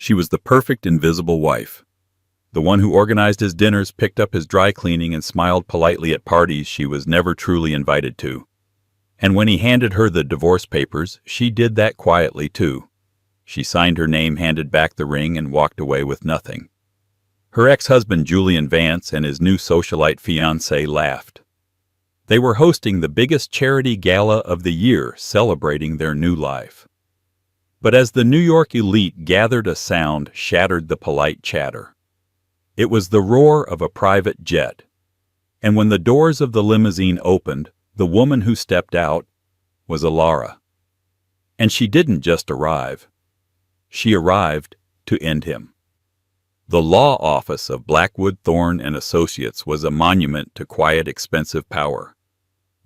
She was the perfect invisible wife. The one who organized his dinners, picked up his dry cleaning, and smiled politely at parties she was never truly invited to. And when he handed her the divorce papers, she did that quietly too. She signed her name, handed back the ring, and walked away with nothing. Her ex-husband Julian Vance and his new socialite fiancée laughed. They were hosting the biggest charity gala of the year, celebrating their new life. But as the New York elite gathered, a sound shattered the polite chatter. It was the roar of a private jet. And when the doors of the limousine opened, the woman who stepped out was Alara. And she didn't just arrive. She arrived to end him. The law office of Blackwood, Thorne and Associates was a monument to quiet, expensive power.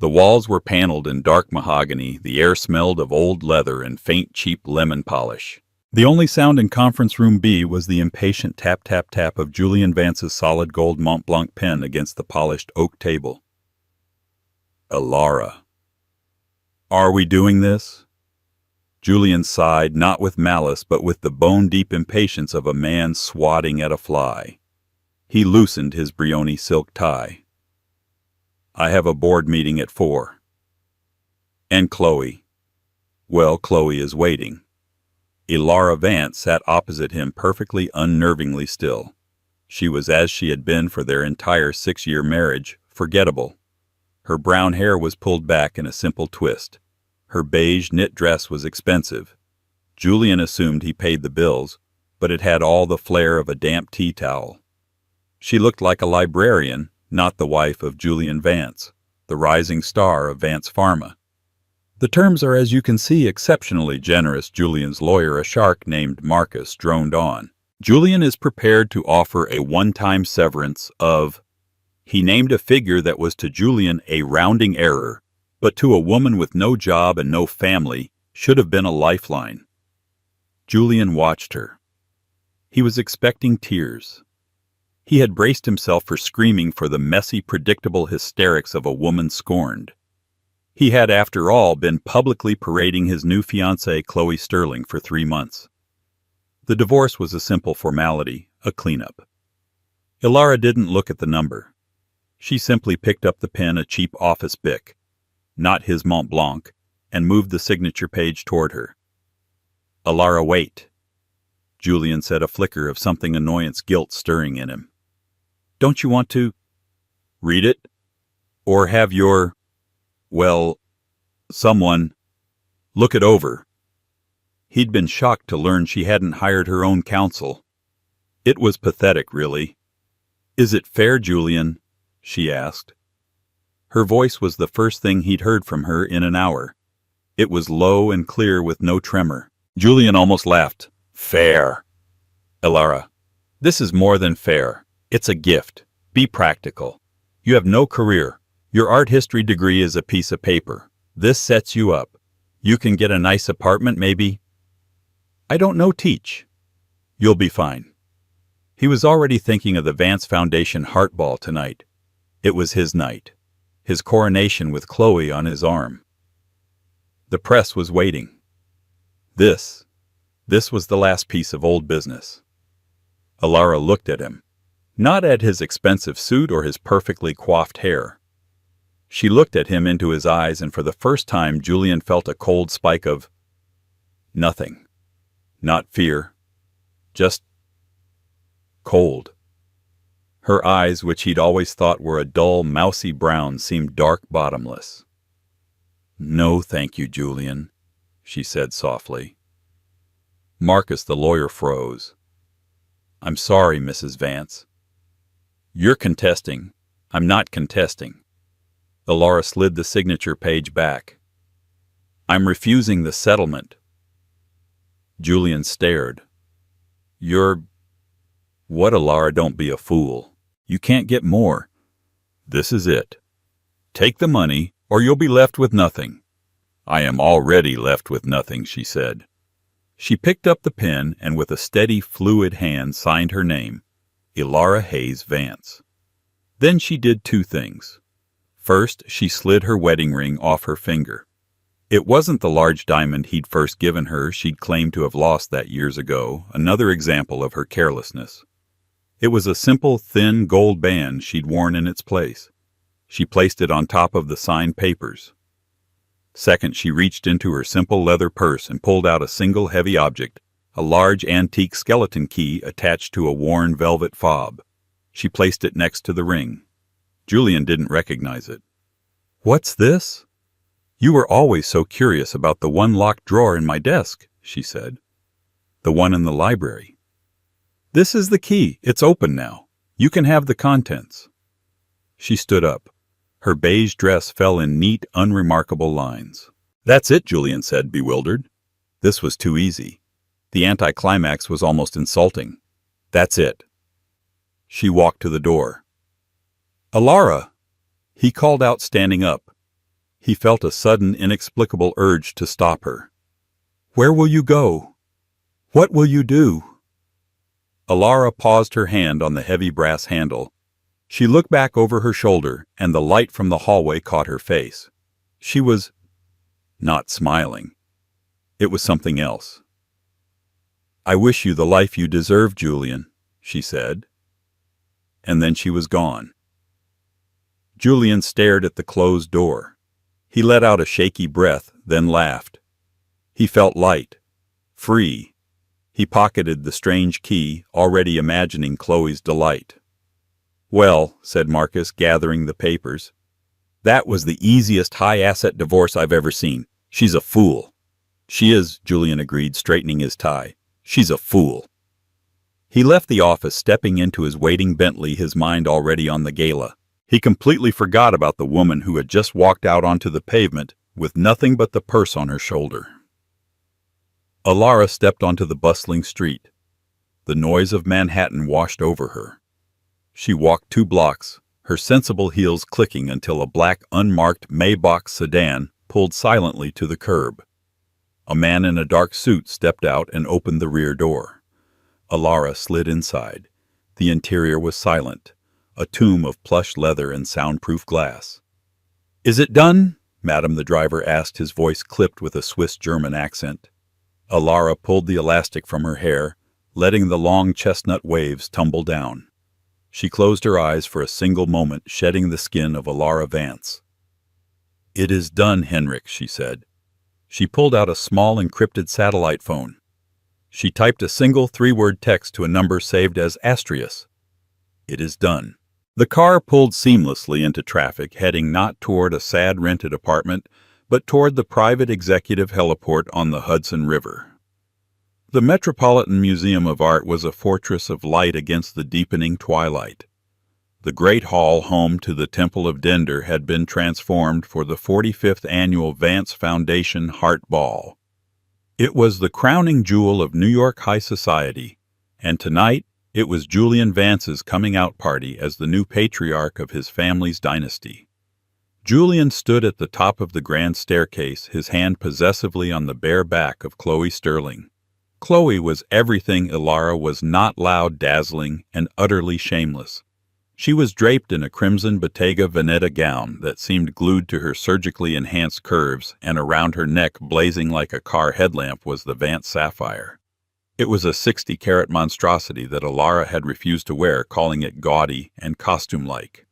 The walls were paneled in dark mahogany, the air smelled of old leather and faint, cheap lemon polish. The only sound in Conference Room B was the impatient tap-tap-tap of Julian Vance's solid gold Mont Blanc pen against the polished oak table. Alara. Are we doing this? Julian sighed, not with malice, but with the bone-deep impatience of a man swatting at a fly. He loosened his Brioni silk tie. I have a board meeting at 4. And Chloe? Well, Chloe is waiting. Alara Vance sat opposite him, perfectly unnervingly still. She was as she had been for their entire 6-year marriage, forgettable. Her brown hair was pulled back in a simple twist. Her beige knit dress was expensive. Julian assumed he paid the bills, but it had all the flair of a damp tea towel. She looked like a librarian, not the wife of Julian Vance, the rising star of Vance Pharma. The terms are, as you can see, exceptionally generous, Julian's lawyer, a shark named Marcus, droned on. Julian is prepared to offer a one-time severance of... He named a figure that was to Julian a rounding error, but to a woman with no job and no family should have been a lifeline. Julian watched her. He was expecting tears. He had braced himself for screaming, for the messy, predictable hysterics of a woman scorned. He had, after all, been publicly parading his new fiancée, Chloe Sterling, for 3 months. The divorce was a simple formality, a cleanup. Alara didn't look at the number. She simply picked up the pen, a cheap office Bic, not his Mont Blanc, and moved the signature page toward her. Alara, wait. Julian said, a flicker of something annoyance, guilt stirring in him. Don't you want to read it? Or have your, well, someone look it over? He'd been shocked to learn she hadn't hired her own counsel. It was pathetic, really. Is it fair, Julian? She asked. Her voice was the first thing he'd heard from her in an hour. It was low and clear with no tremor. Julian almost laughed. Fair. Alara, this is more than fair. It's a gift. Be practical. You have no career. Your art history degree is a piece of paper. This sets you up. You can get a nice apartment, maybe. I don't know, teach. You'll be fine. He was already thinking of the Vance Foundation Heart Ball tonight. It was his night. His coronation with Chloe on his arm. The press was waiting. This was the last piece of old business. Alara looked at him, not at his expensive suit or his perfectly coiffed hair. She looked at him into his eyes, and for the first time Julian felt a cold spike of nothing. Not fear, just cold. Her eyes, which he'd always thought were a dull, mousy brown, seemed dark, bottomless. No, thank you, Julian, she said softly. Marcus, the lawyer, froze. I'm sorry, Mrs. Vance. You're contesting. I'm not contesting. Alara slid the signature page back. I'm refusing the settlement. Julian stared. You're... What, Alara? Don't be a fool. You can't get more. This is it. Take the money, or you'll be left with nothing. I am already left with nothing, she said. She picked up the pen and with a steady, fluid hand signed her name, Alara Hayes Vance. Then she did 2 things. First, she slid her wedding ring off her finger. It wasn't the large diamond he'd first given her she'd claimed to have lost that years ago, another example of her carelessness. It was a simple, thin gold band she'd worn in its place. She placed it on top of the signed papers. Second, she reached into her simple leather purse and pulled out a single heavy object, a large antique skeleton key attached to a worn velvet fob. She placed it next to the ring. Julian didn't recognize it. "What's this?" "You were always so curious about the one locked drawer in my desk," she said. "The one in the library." "This is the key. It's open now. You can have the contents." She stood up. Her beige dress fell in neat, unremarkable lines. "That's it," Julian said, bewildered. This was too easy. The anticlimax was almost insulting. "That's it." She walked to the door. "Alara!" he called out, standing up. He felt a sudden, inexplicable urge to stop her. "Where will you go? What will you do?" Alara paused, her hand on the heavy brass handle. She looked back over her shoulder, and the light from the hallway caught her face. She was not smiling. It was something else. "I wish you the life you deserve, Julian," she said. And then she was gone. Julian stared at the closed door. He let out a shaky breath, then laughed. He felt light, free. He pocketed the strange key, already imagining Chloe's delight. "Well," said Marcus, gathering the papers, "that was the easiest high-asset divorce I've ever seen. She's a fool." "She is," Julian agreed, straightening his tie. "She's a fool." He left the office, stepping into his waiting Bentley, his mind already on the gala. He completely forgot about the woman who had just walked out onto the pavement with nothing but the purse on her shoulder. Alara stepped onto the bustling street. The noise of Manhattan washed over her. She walked 2 blocks, her sensible heels clicking, until a black, unmarked Maybach sedan pulled silently to the curb. A man in a dark suit stepped out and opened the rear door. Alara slid inside. The interior was silent, a tomb of plush leather and soundproof glass. "Is it done?" Madam, the driver asked, his voice clipped with a Swiss-German accent. Alara pulled the elastic from her hair, letting the long chestnut waves tumble down. She closed her eyes for a single moment, shedding the skin of Alara Vance. "It is done, Henrik," she said. She pulled out a small encrypted satellite phone. She typed a single 3-word text to a number saved as Astrius. "It is done." The car pulled seamlessly into traffic, heading not toward a sad rented apartment, but toward the private executive heliport on the Hudson River. The Metropolitan Museum of Art was a fortress of light against the deepening twilight. The great hall home to the Temple of Dender had been transformed for the 45th annual Vance Foundation Heart Ball. It was the crowning jewel of New York high society, and tonight it was Julian Vance's coming-out party as the new patriarch of his family's dynasty. Julian stood at the top of the grand staircase, his hand possessively on the bare back of Chloe Sterling. Chloe was everything Alara was not: loud, dazzling, and utterly shameless. She was draped in a crimson Bottega Veneta gown that seemed glued to her surgically enhanced curves, and around her neck, blazing like a car headlamp, was the Vance sapphire. It was a 60-carat monstrosity that Alara had refused to wear, calling it gaudy and costume-like.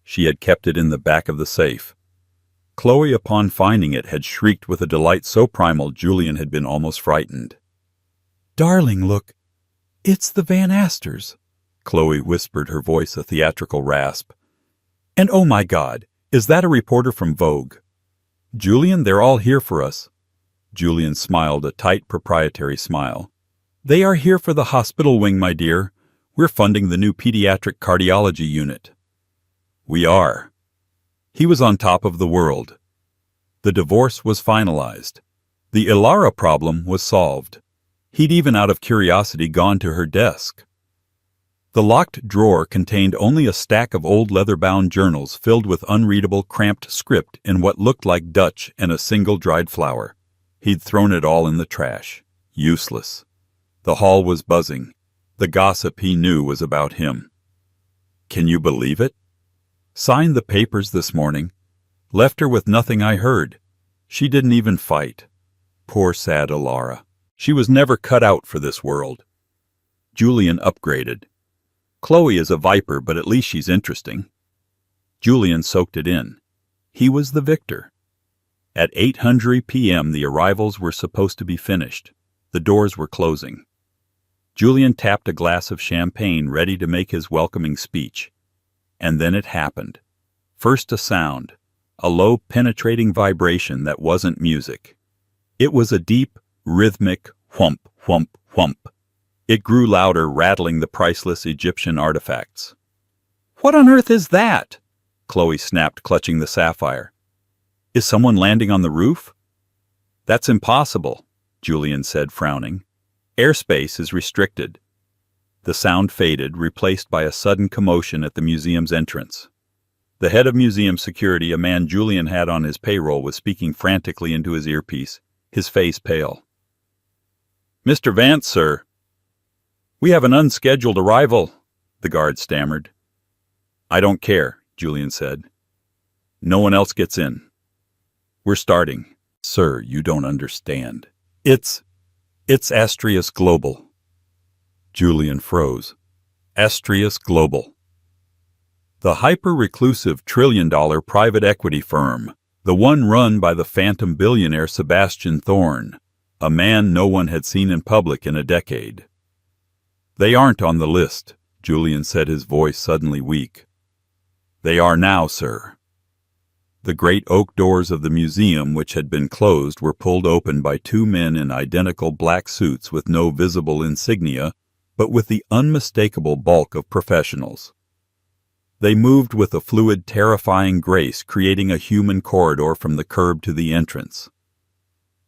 She had kept it in the back of the safe. Chloe, upon finding it, had shrieked with a delight so primal Julian had been almost frightened. "Darling, look, it's the Van Asters," Chloe whispered, her voice a theatrical rasp. "And oh my God, is that a reporter from Vogue?" "Julian, they're all here for us." Julian smiled, a tight, proprietary smile. "They are here for the hospital wing, my dear. We're funding the new pediatric cardiology unit." "We are." He was on top of the world. The divorce was finalized. The Alara problem was solved. He'd even, out of curiosity, gone to her desk. The locked drawer contained only a stack of old leather-bound journals filled with unreadable, cramped script in what looked like Dutch and a single dried flower. He'd thrown it all in the trash. Useless. The hall was buzzing. The gossip he knew was about him. "Can you believe it? Signed the papers this morning. Left her with nothing, I heard. She didn't even fight. Poor sad Ilara. She was never cut out for this world. Julian upgraded. Chloe is a viper, but at least she's interesting. Julian soaked it in. He was the victor. At 8:00 p.m. the arrivals were supposed to be finished. The doors were closing. Julian tapped a glass of champagne, ready to make his welcoming speech. And then it happened. First a sound, a low, penetrating vibration that wasn't music. It was a deep, rhythmic whump, whump, whump. It grew louder, rattling the priceless Egyptian artifacts. "What on earth is that?" Chloe snapped, clutching the sapphire. "Is someone landing on the roof?" "That's impossible," Julian said, frowning. "Airspace is restricted." The sound faded, replaced by a sudden commotion at the museum's entrance. The head of museum security, a man Julian had on his payroll, was speaking frantically into his earpiece, his face pale. "Mr. Vance, sir." "We have an unscheduled arrival," the guard stammered. "I don't care," Julian said. "No one else gets in. We're starting." "Sir, you don't understand. It's Astrius Global." Julian froze. Astrius Global. The hyper-reclusive trillion-dollar private equity firm, the one run by the phantom billionaire Sebastian Thorne, a man no one had seen in public in a decade. "They aren't on the list," Julian said, his voice suddenly weak. "They are now, sir." The great oak doors of the museum, which had been closed, were pulled open by two men in identical black suits with no visible insignia, but with the unmistakable bulk of professionals. They moved with a fluid, terrifying grace, creating a human corridor from the curb to the entrance.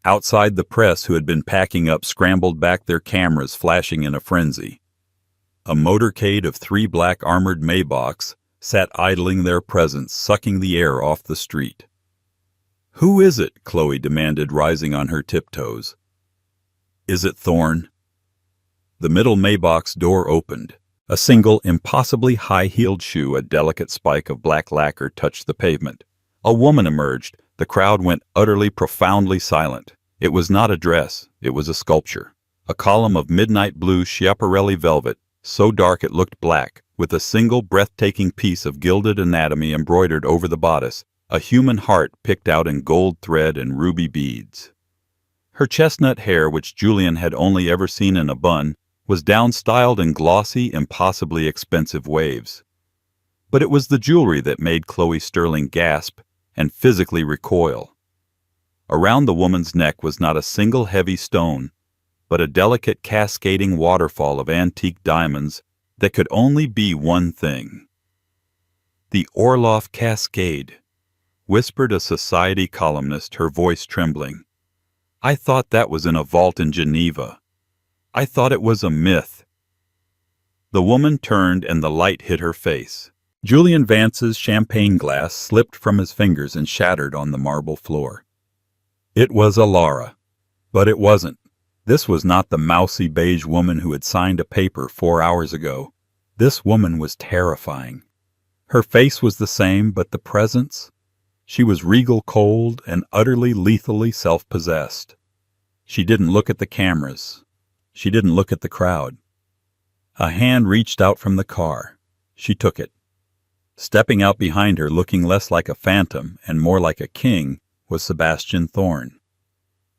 Outside, the press, who had been packing up, scrambled back, their cameras flashing in a frenzy. A motorcade of 3 black armored Maybachs sat idling their presence, sucking the air off the street. "Who is it?" Chloe demanded, rising on her tiptoes. "Is it Thorne?" The middle Maybach's door opened. A single, impossibly high-heeled shoe, a delicate spike of black lacquer, touched the pavement. A woman emerged. The crowd went utterly, profoundly silent. It was not a dress. It was a sculpture. A column of midnight blue Schiaparelli velvet, so dark it looked black, with a single breathtaking piece of gilded anatomy embroidered over the bodice, a human heart picked out in gold thread and ruby beads. Her chestnut hair, which Julian had only ever seen in a bun, was down-styled in glossy, impossibly expensive waves. But it was the jewelry that made Chloe Sterling gasp and physically recoil. Around the woman's neck was not a single heavy stone, but a delicate cascading waterfall of antique diamonds that could only be one thing. "The Orloff Cascade," whispered a society columnist, her voice trembling. "I thought that was in a vault in Geneva. I thought it was a myth." The woman turned and the light hit her face. Julian Vance's champagne glass slipped from his fingers and shattered on the marble floor. It was Ilara. But it wasn't. This was not the mousy beige woman who had signed a paper 4 hours ago. This woman was terrifying. Her face was the same, but the presence? She was regal, cold, and utterly, lethally self-possessed. She didn't look at the cameras. She didn't look at the crowd. A hand reached out from the car. She took it. Stepping out behind her, looking less like a phantom and more like a king, was Sebastian Thorne.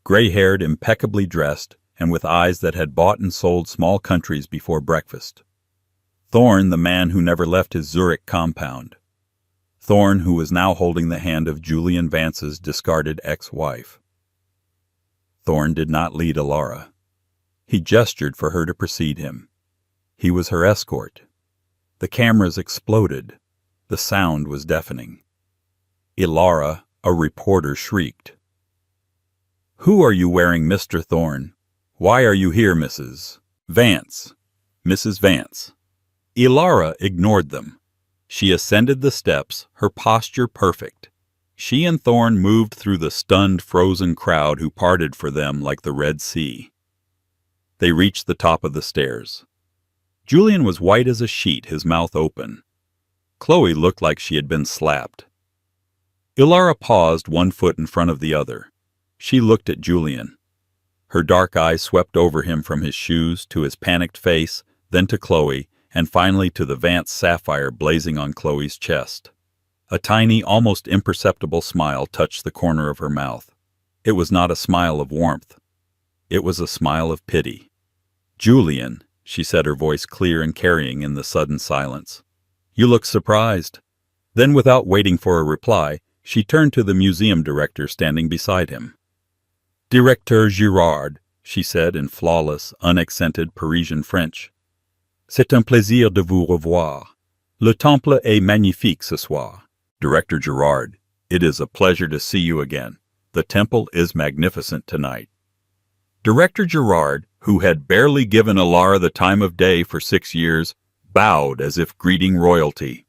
Gray-haired, impeccably dressed, and with eyes that had bought and sold small countries before breakfast. Thorne, the man who never left his Zurich compound. Thorne, who was now holding the hand of Julian Vance's discarded ex-wife. Thorne did not lead Ilara. He gestured for her to precede him. He was her escort. The cameras exploded. The sound was deafening. Ilara, a reporter, shrieked. "Who are you wearing, Mr. Thorne? Why are you here, Mrs. Vance? Mrs. Vance?" Ilara ignored them. She ascended the steps, her posture perfect. She and Thorne moved through the stunned, frozen crowd who parted for them like the Red Sea. They reached the top of the stairs. Julian was white as a sheet, his mouth open. Chloe looked like she had been slapped. Ilara paused, one foot in front of the other. She looked at Julian. Her dark eyes swept over him from his shoes to his panicked face, then to Chloe, and finally to the Vance sapphire blazing on Chloe's chest. A tiny, almost imperceptible smile touched the corner of her mouth. It was not a smile of warmth. It was a smile of pity. "Julian," she said, her voice clear and carrying in the sudden silence. "You look surprised." Then, without waiting for a reply, she turned to the museum director standing beside him. "Directeur Girard," she said in flawless, unaccented Parisian French. "C'est un plaisir de vous revoir. Le temple est magnifique ce soir." "Director Girard, it is a pleasure to see you again. The temple is magnificent tonight." Director Girard, who had barely given Alara the time of day for 6 years, bowed as if greeting royalty.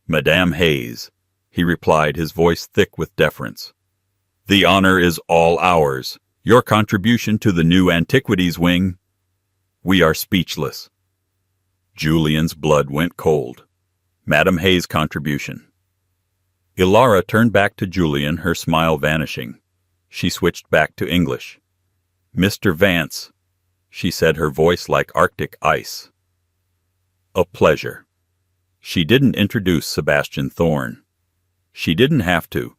"Madame Hayes," he replied, his voice thick with deference. "The honor is all ours. Your contribution to the new antiquities wing. We are speechless." Julian's blood went cold. Madame Hayes' contribution. Alara turned back to Julian, her smile vanishing. She switched back to English. "Mr. Vance," she said, her voice like Arctic ice. "A pleasure." She didn't introduce Sebastian Thorne. She didn't have to.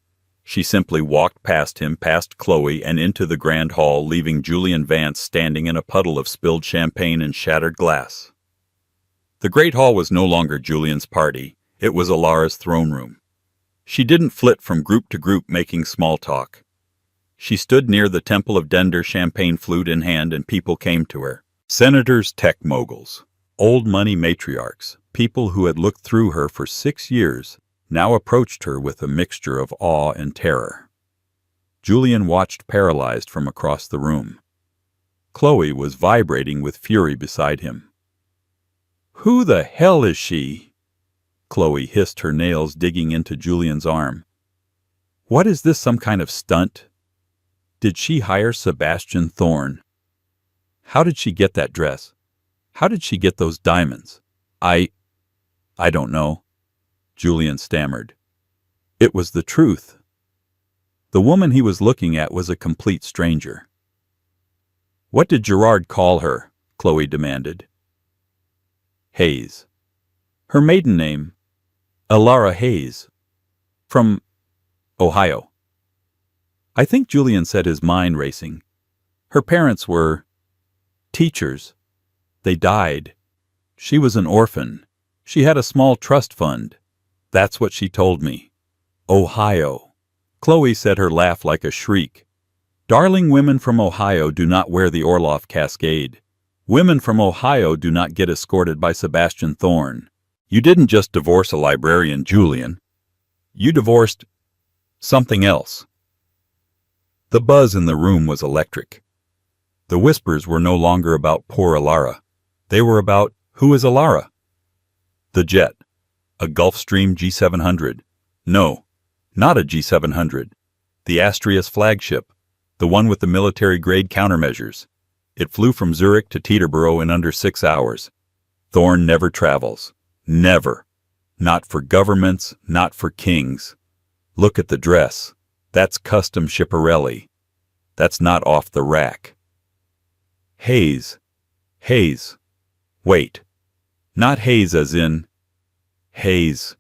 She simply walked past him, past Chloe, and into the grand hall, leaving Julian Vance standing in a puddle of spilled champagne and shattered glass. The great hall was no longer Julian's party. It was Alara's throne room. She didn't flit from group to group making small talk. She stood near the Temple of Dender, champagne flute in hand, and people came to her. Senators, tech moguls, old money matriarchs, people who had looked through her for 6 years, now approached her with a mixture of awe and terror. Julian watched paralyzed from across the room. Chloe was vibrating with fury beside him. "Who the hell is she?" Chloe hissed, her nails digging into Julian's arm. "What is this, some kind of stunt? Did she hire Sebastian Thorne? How did she get that dress? How did she get those diamonds? I don't know," Julian stammered. It was the truth. The woman he was looking at was a complete stranger. "What did Girard call her?" Chloe demanded. "Hayes. Her maiden name, Alara Hayes. From Ohio." I think Julian said, his mind racing. "Her parents were teachers. They died. She was an orphan. She had a small trust fund. That's what she told me. Ohio." Chloe said, her laugh like a shriek. "Darling, women from Ohio do not wear the Orloff Cascade. Women from Ohio do not get escorted by Sebastian Thorne. You didn't just divorce a librarian, Julian. You divorced something else." The buzz in the room was electric. The whispers were no longer about poor Alara. They were about, who is Alara? The jet. A Gulfstream G700. No, not a G700. The Astria's flagship. The one with the military-grade countermeasures. It flew from Zurich to Teterboro in under 6 hours. Thorne never travels. Never. Not for governments, not for kings. Look at the dress. That's custom Schiaparelli. That's not off the rack. Hayes. Hayes. Wait. Not Hayes as in Hayes.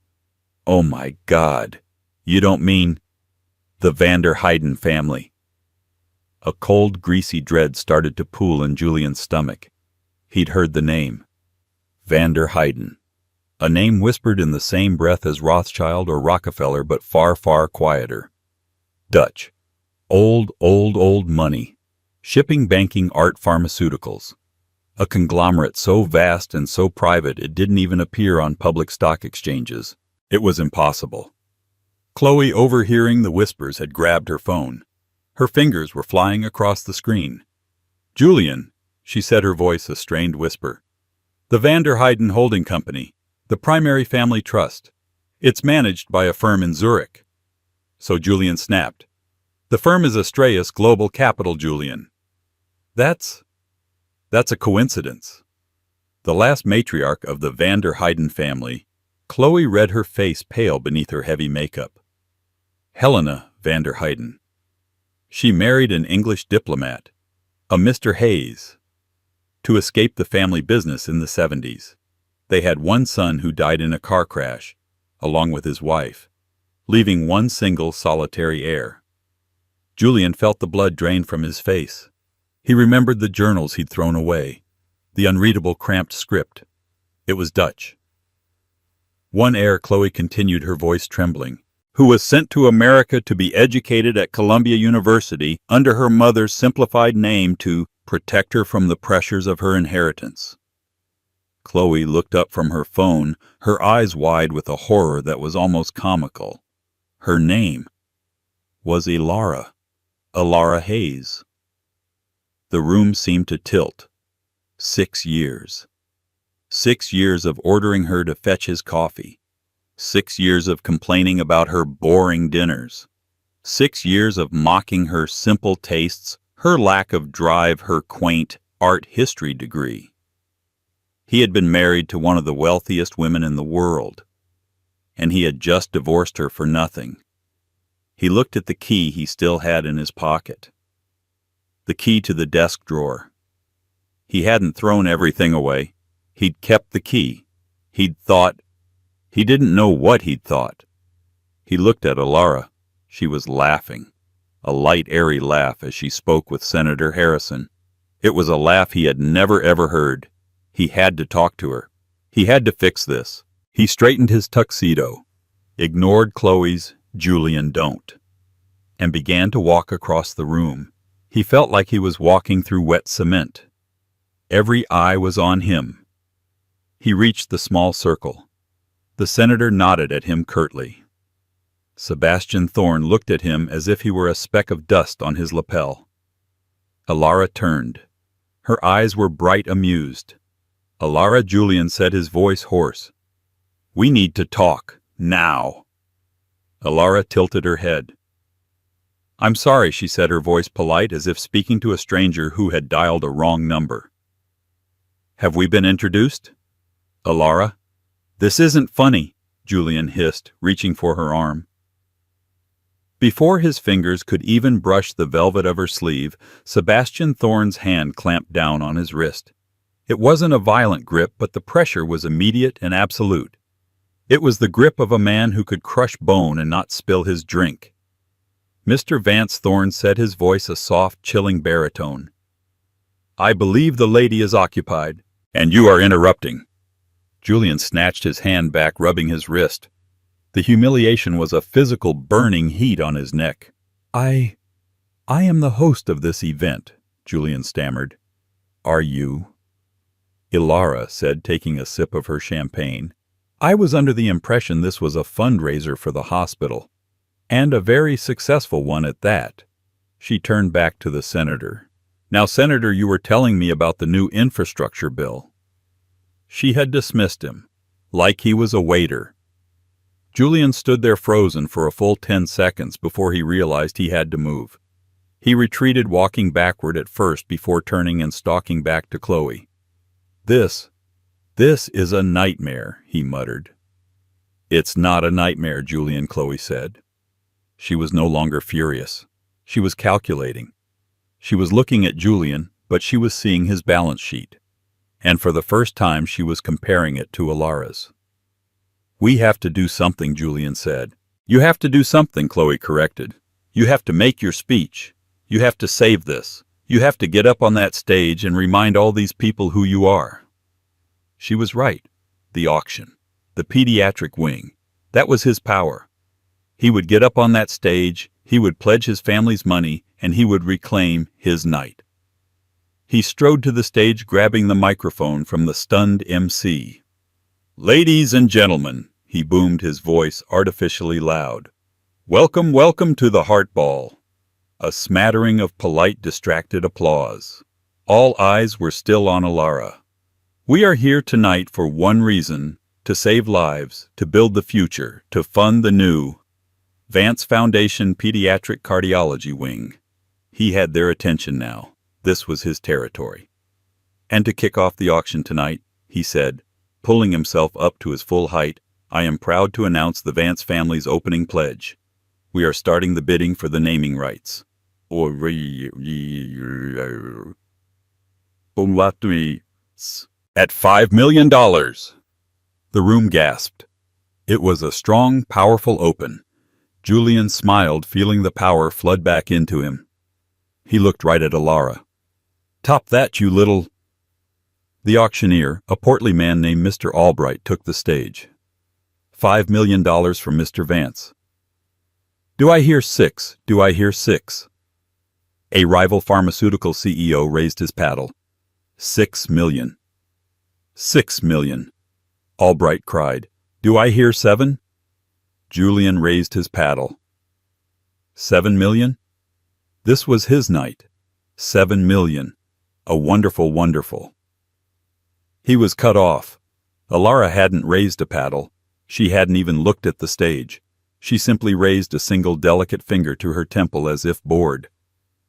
Oh my God. You don't mean the Van der Heyden family? A cold, greasy dread started to pool in Julian's stomach. He'd heard the name. Van der Heyden. A name whispered in the same breath as Rothschild or Rockefeller, but far, far quieter. Dutch. Old money. Shipping, banking, art, pharmaceuticals. A conglomerate so vast and so private it didn't even appear on public stock exchanges. It was impossible. Chloe, overhearing the whispers, had grabbed her phone. Her fingers were flying across the screen. "Julian," she said, her voice a strained whisper. "The Van der Heyden Holding Company, the primary family trust. It's managed by a firm in Zurich." So Julian snapped. "The firm is Astraeus Global Capital, Julian." That's a coincidence." The last matriarch of the Van der Heyden family, Chloe read her face pale beneath her heavy makeup. Helena Van der Heyden. She married an English diplomat, a Mr. Hayes, to escape the family business in the 70s. They had one son who died in a car crash, along with his wife, leaving one single solitary heir. Julian felt the blood drain from his face. He remembered the journals he'd thrown away, the unreadable cramped script. It was Dutch. One heir, Chloe continued, her voice trembling, who was sent to America to be educated at Columbia University under her mother's simplified name to protect her from the pressures of her inheritance. Chloe looked up from her phone, her eyes wide with a horror that was almost comical. Her name was Elara Hayes. The room seemed to tilt. 6 years. 6 years of ordering her to fetch his coffee. 6 years of complaining about her boring dinners. 6 years of mocking her simple tastes, her lack of drive, her quaint art history degree. He had been married to one of the wealthiest women in the world, and he had just divorced her for nothing. He looked at the key he still had in his pocket. The key to the desk drawer. He hadn't thrown everything away. He'd kept the key. He'd thought. He didn't know what he'd thought. He looked at Elara. She was laughing. A light, airy laugh as she spoke with Senator Harrison. It was a laugh he had never ever heard. He had to talk to her. He had to fix this. He straightened his tuxedo, ignored Chloe's "Julian, don't," and began to walk across the room. He felt like he was walking through wet cement. Every eye was on him. He reached the small circle. The senator nodded at him curtly. Sebastian Thorne looked at him as if he were a speck of dust on his lapel. Elara turned. Her eyes were bright, amused. "Elara," Julian said, his voice hoarse. "We need to talk, now." Elara tilted her head. "I'm sorry," she said, her voice polite, as if speaking to a stranger who had dialed a wrong number. "Have we been introduced?" "Elara." "This isn't funny," Julian hissed, reaching for her arm. Before his fingers could even brush the velvet of her sleeve, Sebastian Thorne's hand clamped down on his wrist. It wasn't a violent grip, but the pressure was immediate and absolute. It was the grip of a man who could crush bone and not spill his drink. Mr. Vance Thorne said, his voice a soft, chilling baritone. "I believe the lady is occupied, and you are interrupting." Julian snatched his hand back, rubbing his wrist. The humiliation was a physical burning heat on his neck. I am the host of this event," Julian stammered. "Are you?" Elara said, taking a sip of her champagne. "I was under the impression this was a fundraiser for the hospital, and a very successful one at that." She turned back to the senator. "Now, Senator, you were telling me about the new infrastructure bill." She had dismissed him, like he was a waiter. Julian stood there frozen for a full 10 seconds before he realized he had to move. He retreated, walking backward at first before turning and stalking back to Chloe. This is a nightmare," he muttered. "It's not a nightmare, Julian," Chloe said. She was no longer furious. She was calculating. She was looking at Julian, but she was seeing his balance sheet. And for the first time she was comparing it to Elara's. "We have to do something," Julian said. "You have to do something," Chloe corrected. "You have to make your speech. You have to save this. You have to get up on that stage and remind all these people who you are." She was right. The auction. The pediatric wing. That was his power. He would get up on that stage, he would pledge his family's money, and he would reclaim his night. He strode to the stage, grabbing the microphone from the stunned MC. "Ladies and gentlemen," he boomed, his voice artificially loud. "Welcome, welcome to the Heart Ball." A smattering of polite, distracted applause. All eyes were still on Elara. "We are here tonight for one reason: to save lives, to build the future, to fund the new Vance Foundation Pediatric Cardiology Wing." He had their attention now. This was his territory. "And to kick off the auction tonight," he said, pulling himself up to his full height, "I am proud to announce the Vance family's opening pledge. We are starting the bidding for the naming rights." At $5 million. The room gasped. It was a strong, powerful open. Julian smiled, feeling the power flood back into him. He looked right at Alara. "Top that, you little—" The auctioneer, a portly man named Mr. Albright, took the stage. $5 million from Mr. Vance. "Do I hear 6? Do I hear 6? A rival pharmaceutical CEO raised his paddle. $6 million. $6 million. Albright cried. "Do I hear 7? Julian raised his paddle. $7 million? This was his night. $7 million. A wonderful, wonderful. He was cut off. Alara hadn't raised a paddle. She hadn't even looked at the stage. She simply raised a single delicate finger to her temple as if bored.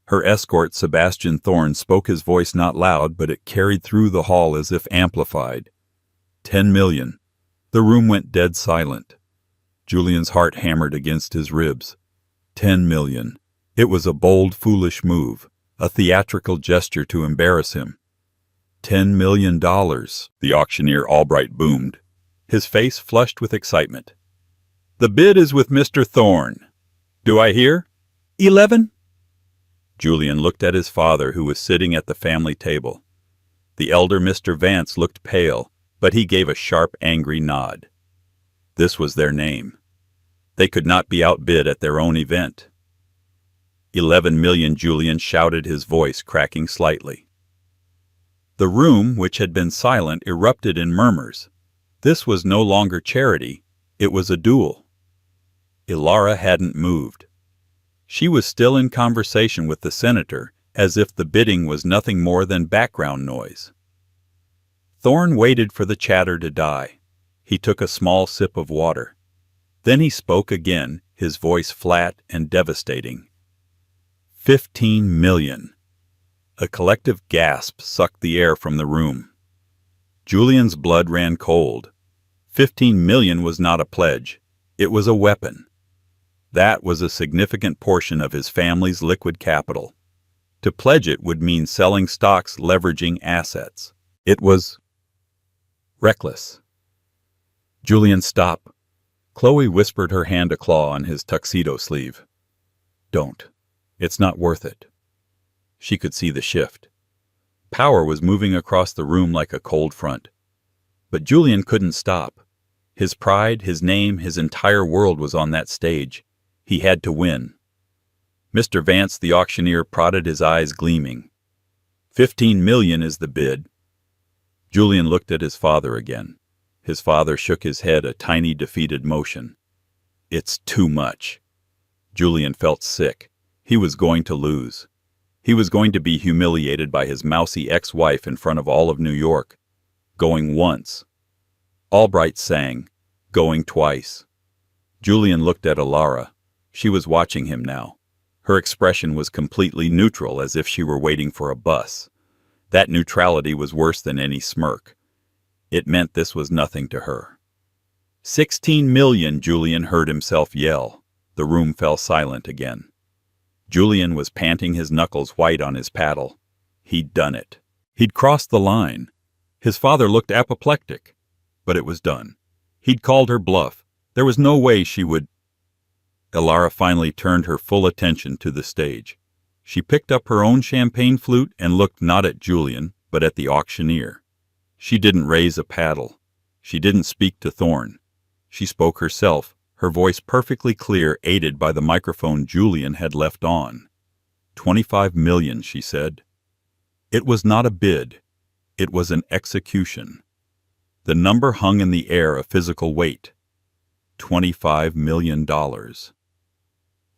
Her escort, Sebastian Thorne, spoke, his voice not loud, but it carried through the hall as if amplified. 10 million. The room went dead silent. Julian's heart hammered against his ribs. 10 million. It was a bold, foolish move, a theatrical gesture to embarrass him. $10 million, the auctioneer Albright boomed, his face flushed with excitement. "The bid is with Mr. Thorne. Do I hear 11? Julian looked at his father, who was sitting at the family table. The elder Mr. Vance looked pale, but he gave a sharp, angry nod. This was their name. They could not be outbid at their own event. 11 million, Julian shouted, his voice cracking slightly. The room, which had been silent, erupted in murmurs. This was no longer charity, it was a duel. Alara hadn't moved. She was still in conversation with the senator, as if the bidding was nothing more than background noise. Thorne waited for the chatter to die. He took a small sip of water. Then he spoke again, his voice flat and devastating. 15 million. A collective gasp sucked the air from the room. Julian's blood ran cold. 15 million was not a pledge. It was a weapon. That was a significant portion of his family's liquid capital. To pledge it would mean selling stocks, leveraging assets. It was reckless. Julian, stop. Chloe whispered, her hand a claw on his tuxedo sleeve. Don't. It's not worth it. She could see the shift. Power was moving across the room like a cold front. But Julian couldn't stop. His pride, his name, his entire world was on that stage. He had to win. Mr. Vance, the auctioneer, prodded, his eyes gleaming. 15 million is the bid. Julian looked at his father again. His father shook his head, a tiny defeated motion. It's too much. Julian felt sick. He was going to lose. He was going to be humiliated by his mousy ex-wife in front of all of New York. Going once. Albright sang, going twice. Julian looked at Alara. She was watching him now. Her expression was completely neutral, as if she were waiting for a bus. That neutrality was worse than any smirk. It meant this was nothing to her. 16 million, Julian heard himself yell. The room fell silent again. Julian was panting, his knuckles white on his paddle. He'd done it. He'd crossed the line. His father looked apoplectic. But it was done. He'd called her bluff. There was no way she would... Alara finally turned her full attention to the stage. She picked up her own champagne flute and looked not at Julian, but at the auctioneer. She didn't raise a paddle. She didn't speak to Thorne. She spoke herself, her voice perfectly clear, aided by the microphone Julian had left on. 25 million, she said. It was not a bid. It was an execution. The number hung in the air, a physical weight. $25 million.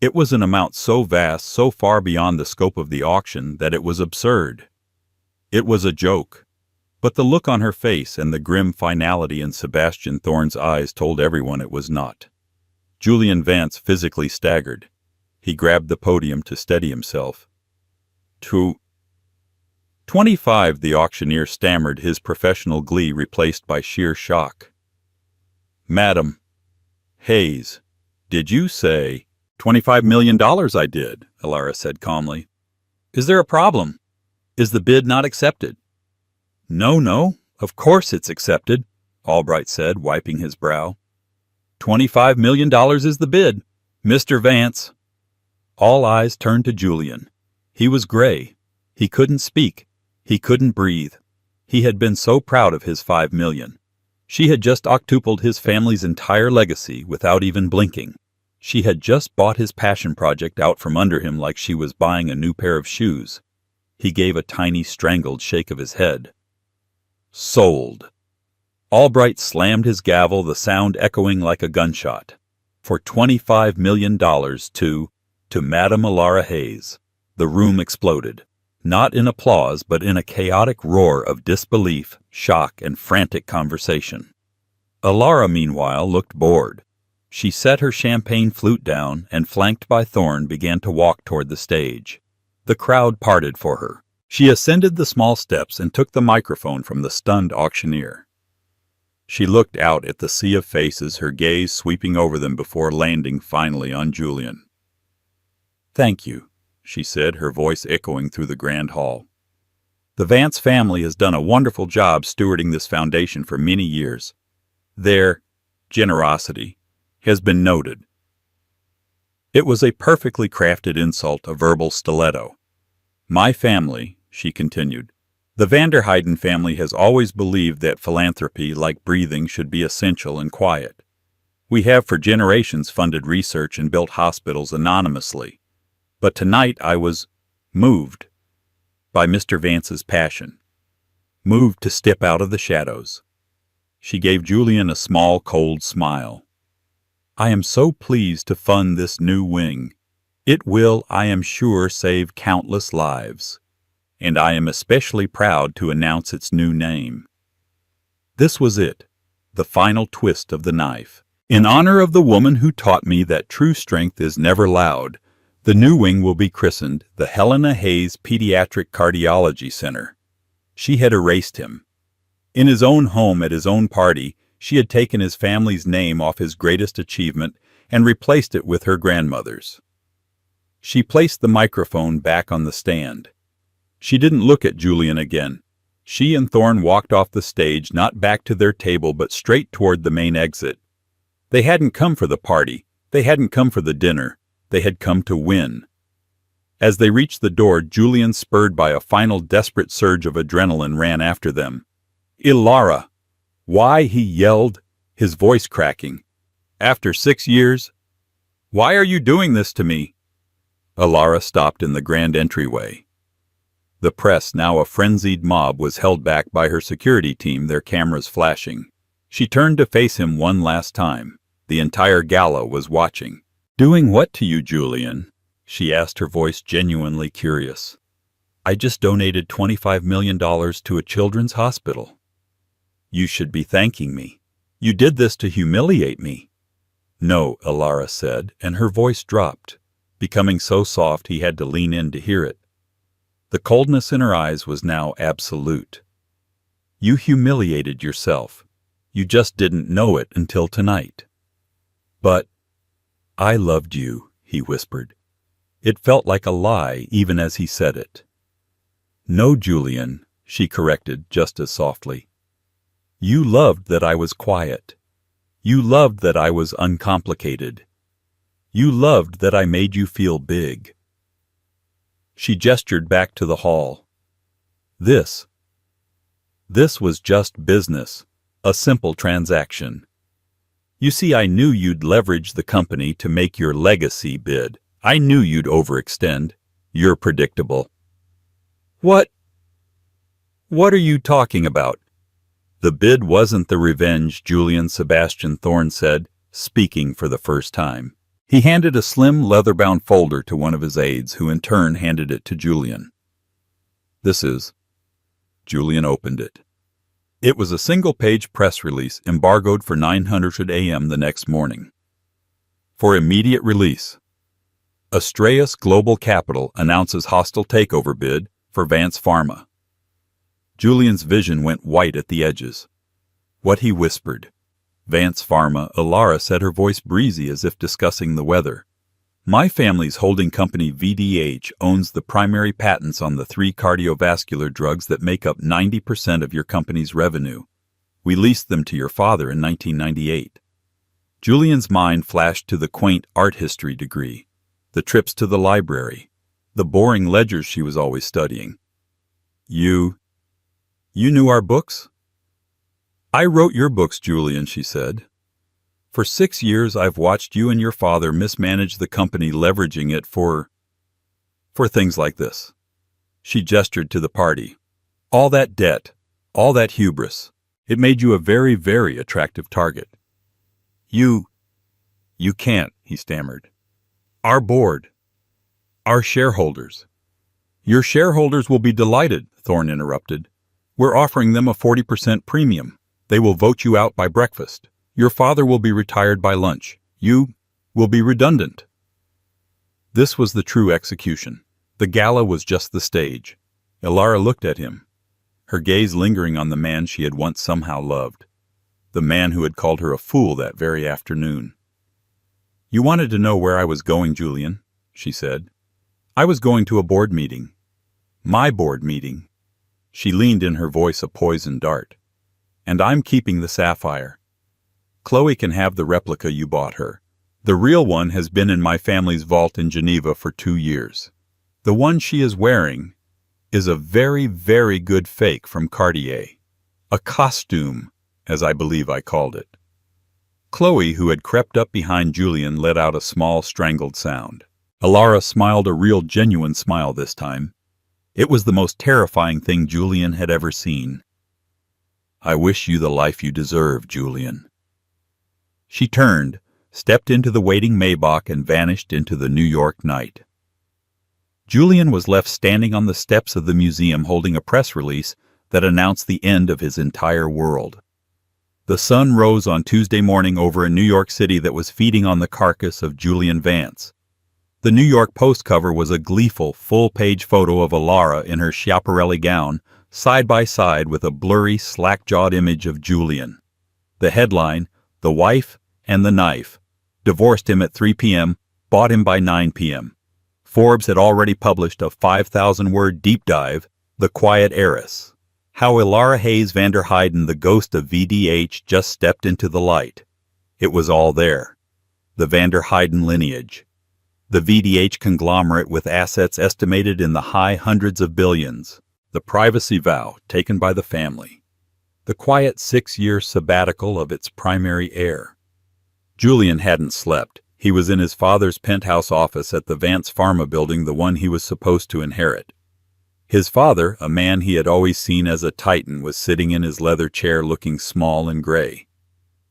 It was an amount so vast, so far beyond the scope of the auction, that it was absurd. It was a joke. But the look on her face and the grim finality in Sebastian Thorne's eyes told everyone it was not. Julian Vance physically staggered. He grabbed the podium to steady himself. 25, the auctioneer stammered, his professional glee replaced by sheer shock. Madam Hayes, did you say $25 million I did, Alara said calmly. Is there a problem? Is the bid not accepted? No, of course it's accepted, Albright said, wiping his brow. $25 million is the bid, Mr. Vance. All eyes turned to Julian. He was gray. He couldn't speak. He couldn't breathe. He had been so proud of his $5 million. She had just octupled his family's entire legacy without even blinking. She had just bought his passion project out from under him like she was buying a new pair of shoes. He gave a tiny strangled shake of his head. Sold. Albright slammed his gavel, the sound echoing like a gunshot. For $25 million to Madame Alara Hayes. The room exploded. Not in applause, but in a chaotic roar of disbelief, shock, and frantic conversation. Alara, meanwhile, looked bored. She set her champagne flute down and, flanked by Thorne, began to walk toward the stage. The crowd parted for her. She ascended the small steps and took the microphone from the stunned auctioneer. She looked out at the sea of faces, her gaze sweeping over them before landing finally on Julian. "Thank you," she said, her voice echoing through the grand hall. "The Vance family has done a wonderful job stewarding this foundation for many years. Their generosity has been noted." It was a perfectly crafted insult, a verbal stiletto. "My family," she continued, "the Vanderheyden family has always believed that philanthropy, like breathing, should be essential and quiet. We have for generations funded research and built hospitals anonymously. But tonight I was moved by Mr. Vance's passion, moved to step out of the shadows." She gave Julian a small, cold smile. "I am so pleased to fund this new wing. It will, I am sure, save countless lives. And I am especially proud to announce its new name." This was it, the final twist of the knife. "In honor of the woman who taught me that true strength is never loud, the new wing will be christened the Helena Hayes Pediatric Cardiology Center." She had erased him. In his own home at his own party, she had taken his family's name off his greatest achievement and replaced it with her grandmother's. She placed the microphone back on the stand. She didn't look at Julian again. She and Thorne walked off the stage, not back to their table, but straight toward the main exit. They hadn't come for the party. They hadn't come for the dinner. They had come to win. As they reached the door, Julian, spurred by a final desperate surge of adrenaline, ran after them. "Alara! Why?" he yelled, his voice cracking. "After 6 years? Why are you doing this to me?" Alara stopped in the grand entryway. The press, now a frenzied mob, was held back by her security team, their cameras flashing. She turned to face him one last time. The entire gala was watching. "Doing what to you, Julian?" she asked, her voice genuinely curious. "I just donated $25 million to a children's hospital." "You should be thanking me. You did this to humiliate me." "No," Alara said, and her voice dropped, becoming so soft he had to lean in to hear it. The coldness in her eyes was now absolute. "You humiliated yourself. You just didn't know it until tonight." "But I loved you," he whispered. It felt like a lie even as he said it. "No, Julian," she corrected just as softly. "You loved that I was quiet. You loved that I was uncomplicated. You loved that I made you feel big." She gestured back to the hall. This was just business, a simple transaction. You see, I knew you'd leverage the company to make your legacy bid. I knew you'd overextend. You're predictable." What are you talking about?" "The bid wasn't the revenge," Julian Sebastian Thorne said, speaking for the first time. He handed a slim, leather-bound folder to one of his aides, who in turn handed it to Julian. "This is..." Julian opened it. It was a single-page press release embargoed for 900 a.m. the next morning. For immediate release. Astraeus Global Capital announces hostile takeover bid for Vance Pharma. Julian's vision went white at the edges. What he whispered. Vance Pharma, Alara said, her voice breezy as if discussing the weather. My family's holding company VDH owns the primary patents on the 3 cardiovascular drugs that make up 90% of your company's revenue. We leased them to your father in 1998. Julian's mind flashed to the quaint art history degree, the trips to the library, the boring ledgers she was always studying. You knew our books? I wrote your books, Julian, she said. For 6 years I've watched you and your father mismanage the company, leveraging it for things like this. She gestured to the party. All that debt, all that hubris. It made you a very, very attractive target. You can't, he stammered. Our board, our shareholders. Your shareholders will be delighted, Thorne interrupted. We're offering them a 40% premium. They will vote you out by breakfast. Your father will be retired by lunch. You will be redundant. This was the true execution. The gala was just the stage. Ilara looked at him, her gaze lingering on the man she had once somehow loved, the man who had called her a fool that very afternoon. You wanted to know where I was going, Julian, she said. I was going to a board meeting. My board meeting. She leaned in, her voice a poisoned dart. And I'm keeping the sapphire. Chloe can have the replica you bought her. The real one has been in my family's vault in Geneva for 2 years. The one she is wearing is a very, very good fake from Cartier. A costume, as I believe I called it. Chloe, who had crept up behind Julian, let out a small, strangled sound. Ilara smiled, a real, genuine smile this time. It was the most terrifying thing Julian had ever seen. I wish you the life you deserve, Julian. She turned, stepped into the waiting Maybach, and vanished into the New York night. Julian was left standing on the steps of the museum holding a press release that announced the end of his entire world. The sun rose on Tuesday morning over a New York City that was feeding on the carcass of Julian Vance. The New York Post cover was a gleeful, full-page photo of Ilara in her Schiaparelli gown, side by side with a blurry, slack-jawed image of Julian. The headline, "The Wife and the Knife. Divorced him at 3 p.m., bought him by 9 p.m. Forbes had already published a 5,000-word deep dive, The Quiet Heiress. How Ilara Hayes van der Heyden, the ghost of VDH, just stepped into the light. It was all there. The van der Heyden lineage. The VDH conglomerate with assets estimated in the high hundreds of billions. The privacy vow taken by the family. The quiet 6-year sabbatical of its primary heir. Julian hadn't slept. He was in his father's penthouse office at the Vance Pharma building, the one he was supposed to inherit. His father, a man he had always seen as a titan, was sitting in his leather chair looking small and gray.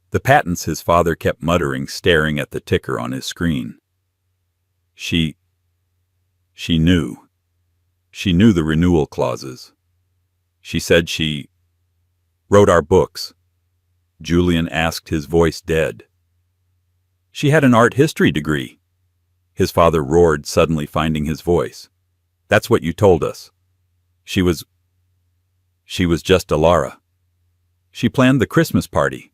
The patents, his father kept muttering, staring at the ticker on his screen. She knew. She knew the renewal clauses. She said she wrote our books. Julian asked, his voice dead. She had an art history degree. His father roared, suddenly finding his voice. That's what you told us. She was just Ilara. She planned the Christmas party.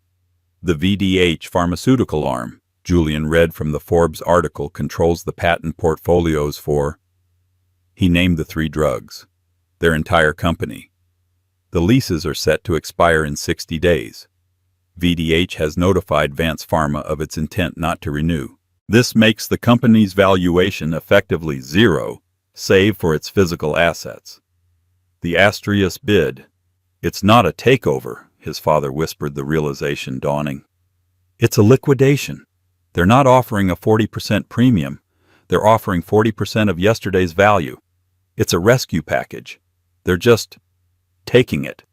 The VDH pharmaceutical arm, Julian read from the Forbes article, controls the patent portfolios for... He named the 3 drugs. Their entire company. The leases are set to expire in 60 days. VDH has notified Vance Pharma of its intent not to renew. This makes the company's valuation effectively zero, save for its physical assets. The Astrius bid. It's not a takeover, his father whispered, the realization dawning. It's a liquidation. They're not offering a 40% premium. They're offering 40% of yesterday's value. It's a rescue package. They're just taking it.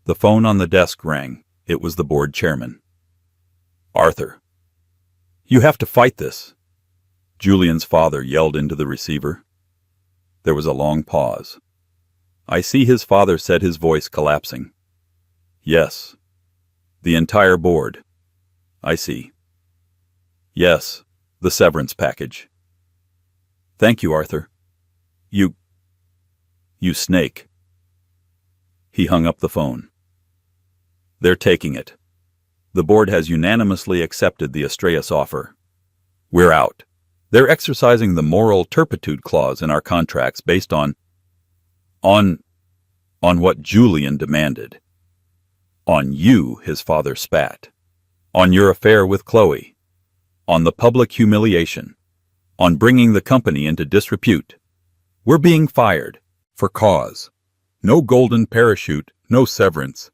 The phone on the desk rang. It was the board chairman. Arthur. You have to fight this. Julian's father yelled into the receiver. There was a long pause. I see, his father said, his voice collapsing. Yes. The entire board. I see. Yes, the severance package. Thank you, Arthur. You snake. He hung up the phone. They're taking it. The board has unanimously accepted the Astraeus offer. We're out. They're exercising the moral turpitude clause in our contracts based on what Julian demanded. On you, his father spat. On your affair with Chloe. On the public humiliation. On bringing the company into disrepute. We're being fired. For cause. No golden parachute, no severance.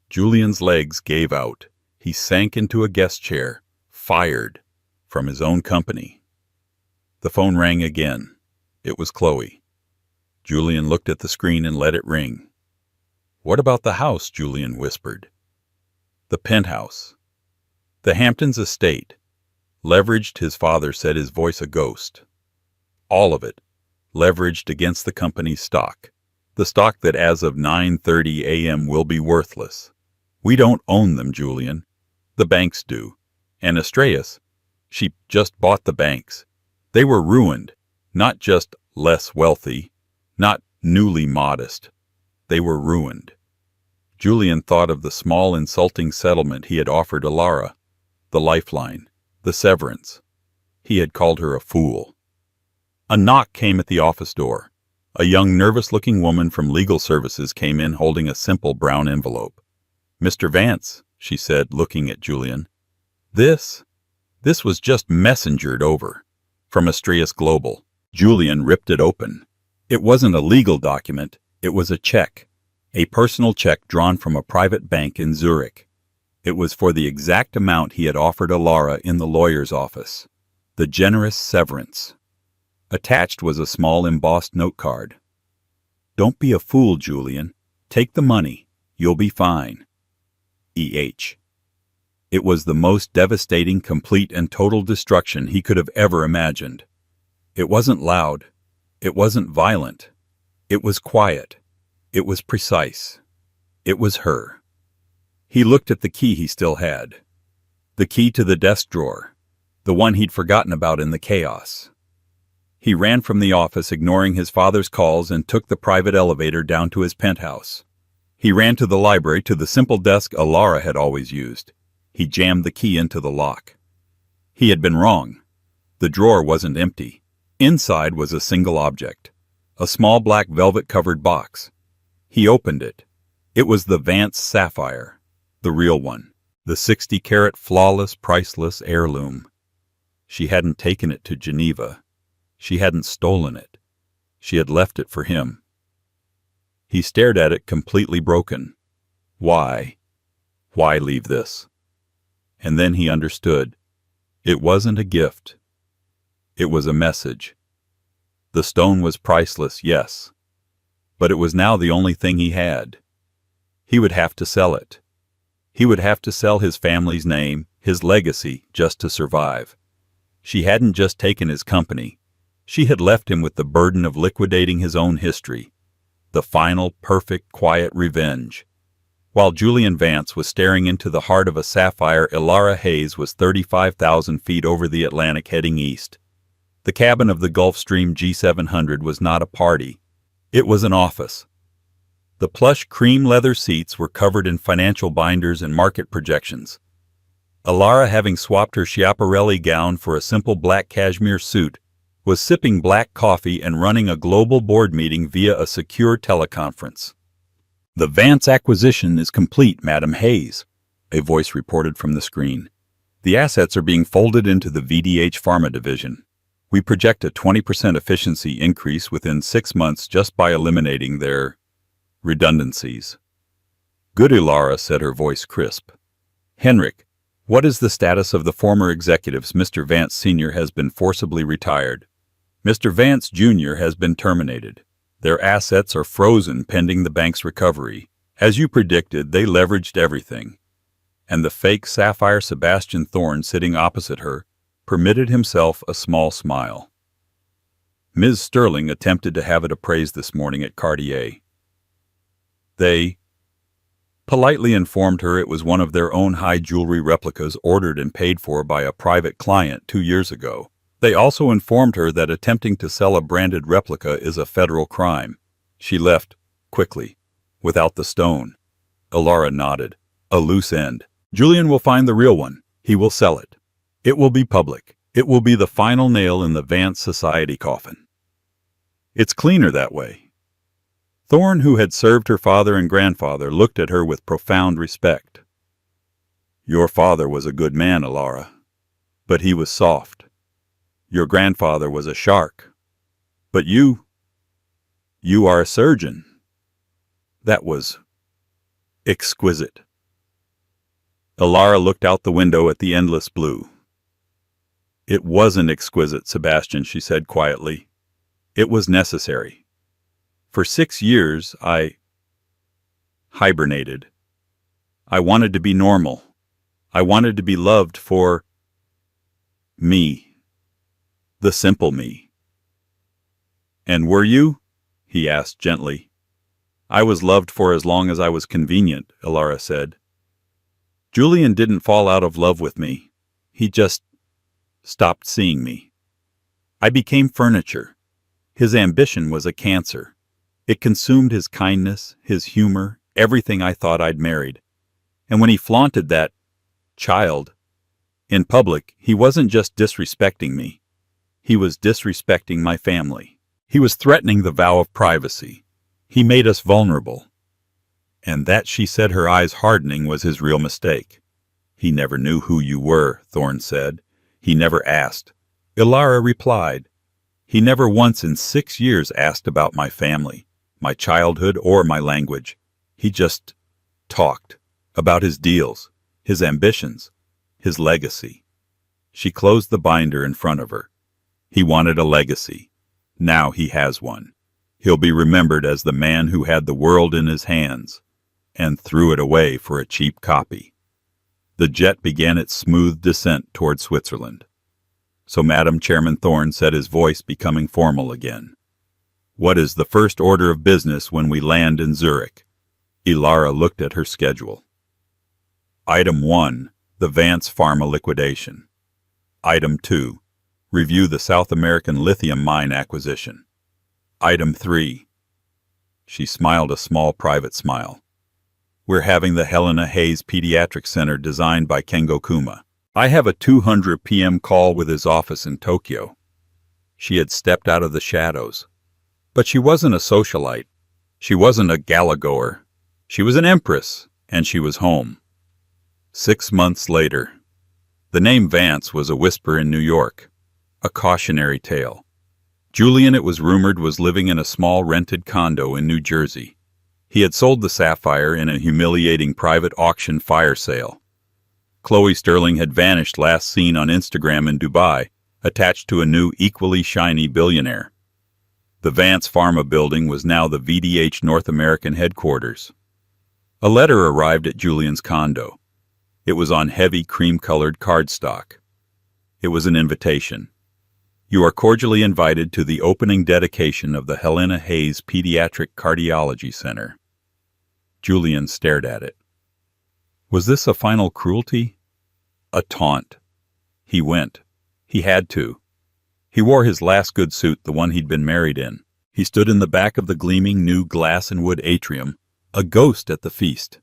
Julian's legs gave out. He sank into a guest chair. Fired. From his own company. The phone rang again. It was Chloe. Julian looked at the screen and let it ring. What about the house? Julian whispered. The penthouse. The Hamptons estate. Leveraged, his father said, his voice a ghost. All of it. Leveraged against the company's stock. The stock that as of 9:30 a.m. will be worthless. We don't own them, Julian. The banks do. And Estrellas, she just bought the banks. They were ruined. Not just less wealthy. Not newly modest. They were ruined. Julian thought of the small insulting settlement he had offered Alara. The lifeline. The severance. He had called her a fool. A knock came at the office door. A young, nervous-looking woman from legal services came in holding a simple brown envelope. Mr. Vance, she said, looking at Julian. This was just messengered over. From Estrellas Global. Julian ripped it open. It wasn't a legal document. It was a check. A personal check drawn from a private bank in Zurich. It was for the exact amount he had offered Alara in the lawyer's office. The generous severance. Attached was a small embossed note card. Don't be a fool, Julian. Take the money. You'll be fine. E.H. It was the most devastating, complete, and total destruction he could have ever imagined. It wasn't loud. It wasn't violent. It was quiet. It was precise. It was her. He looked at the key he still had. The key to the desk drawer. The one he'd forgotten about in the chaos. He ran from the office, ignoring his father's calls, and took the private elevator down to his penthouse. He ran to the library, to the simple desk Alara had always used. He jammed the key into the lock. He had been wrong. The drawer wasn't empty. Inside was a single object. A small black velvet-covered box. He opened it. It was the Vance sapphire. The real one. The 60-carat flawless, priceless heirloom. She hadn't taken it to Geneva. She hadn't stolen it. She had left it for him. He stared at it, completely broken. Why? Why leave this? And then he understood. It wasn't a gift. It was a message. The stone was priceless, yes. But it was now the only thing he had. He would have to sell it. He would have to sell his family's name, his legacy, just to survive. She hadn't just taken his company. She had left him with the burden of liquidating his own history. The final, perfect, quiet revenge. While Julian Vance was staring into the heart of a sapphire, Alara Hayes was 35,000 feet over the Atlantic heading east. The cabin of the Gulfstream G700 was not a party. It was an office. The plush cream leather seats were covered in financial binders and market projections. Alara, having swapped her Schiaparelli gown for a simple black cashmere suit, was sipping black coffee and running a global board meeting via a secure teleconference. "The Vance acquisition is complete, Madam Hayes," a voice reported from the screen. "The assets are being folded into the VDH Pharma division. We project a 20% efficiency increase within 6 months just by eliminating their redundancies." "Good, Alara," said her voice crisp. "Henrik, what is the status of the former executives? Mr. Vance Sr. has been forcibly retired. Mr. Vance Jr. has been terminated. Their assets are frozen pending the bank's recovery. As you predicted, they leveraged everything." And the fake sapphire Sebastian Thorne, sitting opposite her, permitted himself a small smile. Ms. Sterling attempted to have it appraised this morning at Cartier. They politely informed her it was one of their own high jewelry replicas ordered and paid for by a private client 2 years ago. They also informed her that attempting to sell a branded replica is a federal crime. She left, quickly, without the stone. Alara nodded. "A loose end. Julian will find the real one. He will sell it. It will be public. It will be the final nail in the Vance society coffin. It's cleaner that way. Thorne, who had served her father and grandfather, looked at her with profound respect. Your father was a good man, Ilara, but he was soft. Your grandfather was a shark, but you are a surgeon. That was exquisite. Ilara looked out the window at the endless blue. It wasn't exquisite, Sebastian, she said quietly. It was necessary. For 6 years, I hibernated. I wanted to be normal. I wanted to be loved for me. The simple me. And were you? He asked gently. I was loved for as long as I was convenient, Ilara said. Julian didn't fall out of love with me. He just stopped seeing me. I became furniture. His ambition was a cancer. It consumed his kindness, his humor, everything I thought I'd married. And when he flaunted that child in public, he wasn't just disrespecting me. He was disrespecting my family. He was threatening the vow of privacy. He made us vulnerable. And that, she said, her eyes hardening, was his real mistake. He never knew who you were, Thorne said. He never asked. Ilara replied. He never once in 6 years asked about my family, my childhood, or my language. He just talked about his deals, his ambitions, his legacy. She closed the binder in front of her. He wanted a legacy. Now he has one. He'll be remembered as the man who had the world in his hands and threw it away for a cheap copy. The jet began its smooth descent toward Switzerland. So Madam Chairman Thorne said, his voice becoming formal again. What is the first order of business when we land in Zurich? Ilara looked at her schedule. Item 1, the Vance Pharma liquidation. Item 2, review the South American lithium mine acquisition. Item 3. She smiled a small private smile. We're having the Helena Hayes Pediatric Center designed by Kengo Kuma. I have a 200 p.m. call with his office in Tokyo. She had stepped out of the shadows. But she wasn't a socialite. She wasn't a gala-goer. She was an empress, and she was home. 6 months later. The name Vance was a whisper in New York, a cautionary tale. Julian, it was rumored, was living in a small rented condo in New Jersey. He had sold the Sapphire in a humiliating private auction fire sale. Chloe Sterling had vanished, last seen on Instagram in Dubai, attached to a new, equally shiny Billionaire. The Vance Pharma building was now the VDH North American headquarters. A letter arrived at Julian's condo. It was on heavy cream-colored cardstock. It was an invitation. You are cordially invited to the opening dedication of the Helena Hayes Pediatric Cardiology Center. Julian stared at it. Was this a final cruelty? A taunt? He went. He had to. He wore his last good suit, the one he'd been married in. He stood in the back of the gleaming new glass and wood atrium, a ghost at the feast.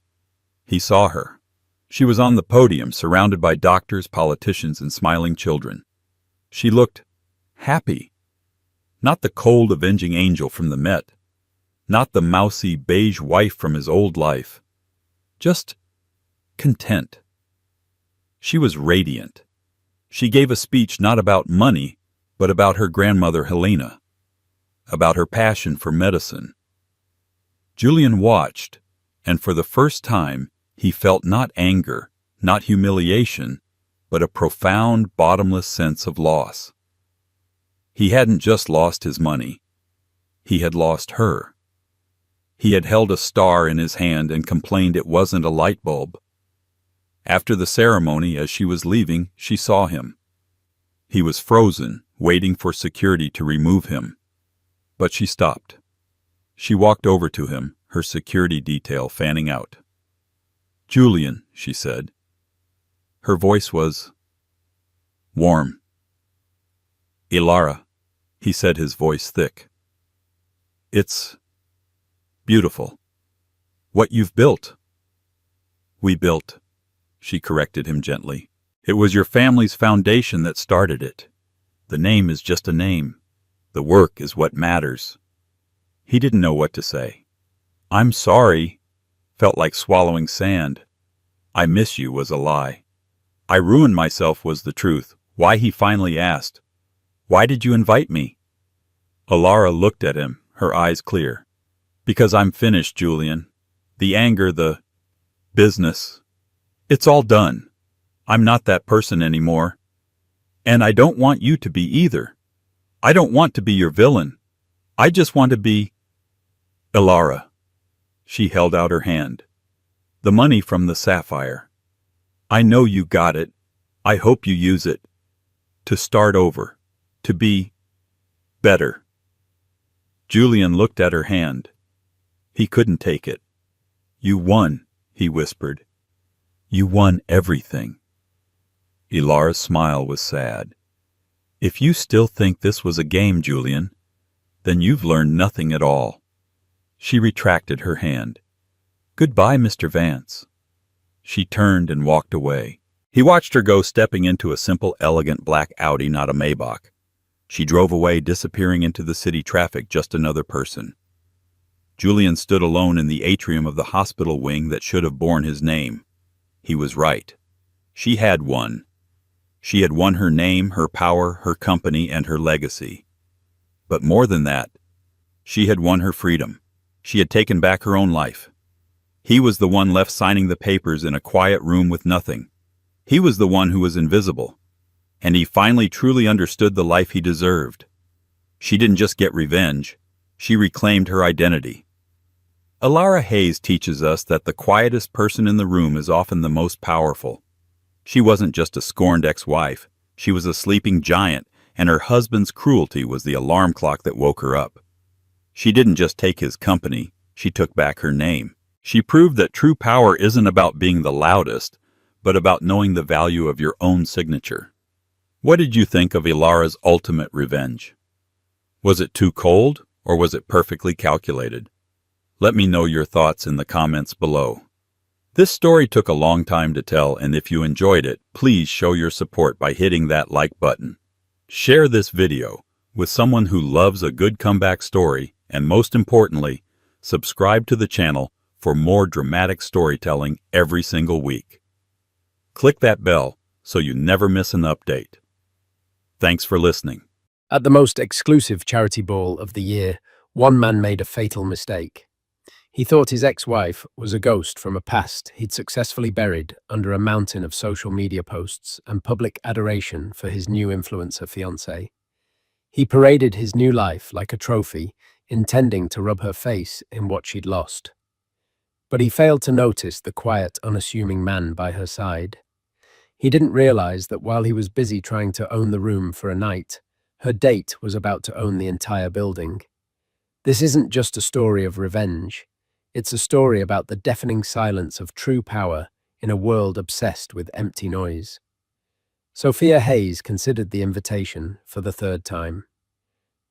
He saw her. She was on the podium, surrounded by doctors, politicians, and smiling children. She looked happy. Not the cold, avenging angel from the Met. Not the mousy, beige wife from his old life. Just content. She was radiant. She gave a speech not about money, but about her grandmother Helena, about her passion for medicine. Julian watched, and for the first time he felt not anger, not humiliation, but a profound, bottomless sense of loss. He hadn't just lost his money. He had lost her. He had held a star in his hand and complained it wasn't a light bulb. After the ceremony, as she was leaving, she saw him. He was frozen, waiting for security to remove him. But she stopped. She walked over to him, her security detail fanning out. "Julian," she said. Her voice was warm. "Ilara," he said, his voice thick. "It's beautiful. What you've built." "We built," she corrected him gently. It was your family's foundation that started it. The name is just a name. The work is what matters. He didn't know what to say. I'm sorry felt like swallowing sand. I miss you was a lie. I ruined myself was the truth. Why, he finally asked. Why did you invite me? Alara looked at him, her eyes clear. Because I'm finished, Julian. The anger, the business. It's all done. I'm not that person anymore. And I don't want you to be either. I don't want to be your villain. I just want to be Alara. She held out her hand. The money from the sapphire. I know you got it. I hope you use it. To start over. To be better. Julian looked at her hand. He couldn't take it. You won, he whispered. You won everything. Alara's smile was sad. If you still think this was a game, Julian, then you've learned nothing at all. She retracted her hand. Goodbye, Mr. Vance. She turned and walked away. He watched her go, stepping into a simple, elegant black Audi, not a Maybach. She drove away, disappearing into the city traffic, just another person. Julian stood alone in the atrium of the hospital wing that should have borne his name. He was right. She had won. She had won her name, her power, her company, and her legacy. But more than that, she had won her freedom. She had taken back her own life. He was the one left signing the papers in a quiet room with nothing. He was the one who was invisible. And he finally truly understood the life he deserved. She didn't just get revenge. She reclaimed her identity. Alara Hayes teaches us that the quietest person in the room is often the most powerful. She wasn't just a scorned ex-wife. She was a sleeping giant, and her husband's cruelty was the alarm clock that woke her up. She didn't just take his company. She took back her name. She proved that true power isn't about being the loudest, but about knowing the value of your own signature. What did you think of Alara's ultimate revenge? Was it too cold, or was it perfectly calculated? Let me know your thoughts in the comments below. This story took a long time to tell, and if you enjoyed it, please show your support by hitting that like button. Share this video with someone who loves a good comeback story, and most importantly, subscribe to the channel for more dramatic storytelling every single week. Click that bell so you never miss an update. Thanks for listening. At the most exclusive charity ball of the year, one man made a fatal mistake. He thought his ex-wife was a ghost from a past he'd successfully buried under a mountain of social media posts and public adoration for his new influencer fiancée. He paraded his new life like a trophy, intending to rub her face in what she'd lost. But he failed to notice the quiet, unassuming man by her side. He didn't realize that while he was busy trying to own the room for a night, her date was about to own the entire building. This isn't just a story of revenge. It's a story about the deafening silence of true power in a world obsessed with empty noise. Sophia Hayes considered the invitation for the third time.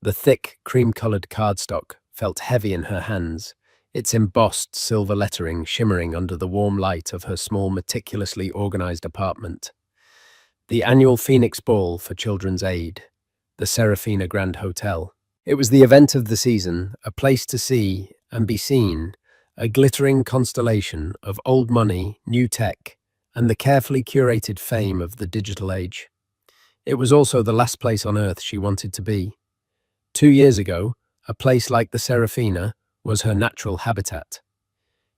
The thick, cream-colored cardstock felt heavy in her hands, its embossed silver lettering shimmering under the warm light of her small, meticulously organized apartment. The annual Phoenix Ball for Children's Aid, the Serafina Grand Hotel. It was the event of the season, a place to see and be seen, a glittering constellation of old money, new tech, and the carefully curated fame of the digital age. It was also the last place on Earth she wanted to be. 2 years ago, a place like the Serafina was her natural habitat.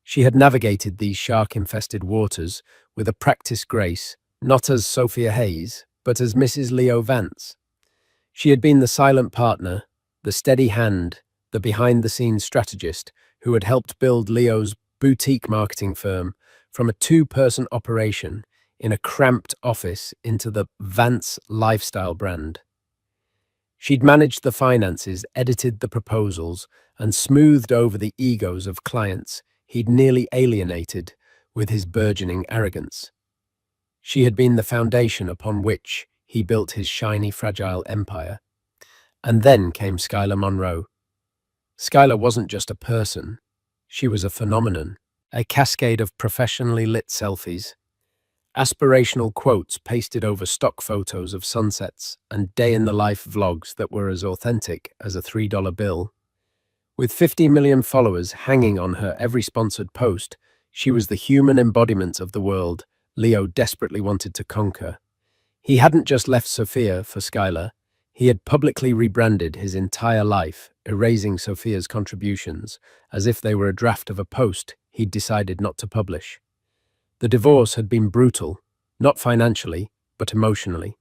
She had navigated these shark-infested waters with a practiced grace, not as Sophia Hayes, but as Mrs. Leo Vance. She had been the silent partner, the steady hand, the behind-the-scenes strategist who had helped build Leo's boutique marketing firm from a 2-person operation in a cramped office into the Vance lifestyle brand. She'd managed the finances, edited the proposals, and smoothed over the egos of clients he'd nearly alienated with his burgeoning arrogance. She had been the foundation upon which he built his shiny, fragile empire. And then came Skylar Monroe. Skylar wasn't just a person. She was a phenomenon, a cascade of professionally lit selfies, aspirational quotes pasted over stock photos of sunsets and day-in-the-life vlogs that were as authentic as a $3 bill. With 50 million followers hanging on her every sponsored post, she was the human embodiment of the world Leo desperately wanted to conquer. He hadn't just left Sophia for Skylar, he had publicly rebranded his entire life, erasing Sophia's contributions, as if they were a draft of a post he'd decided not to publish. The divorce had been brutal, not financially, but emotionally.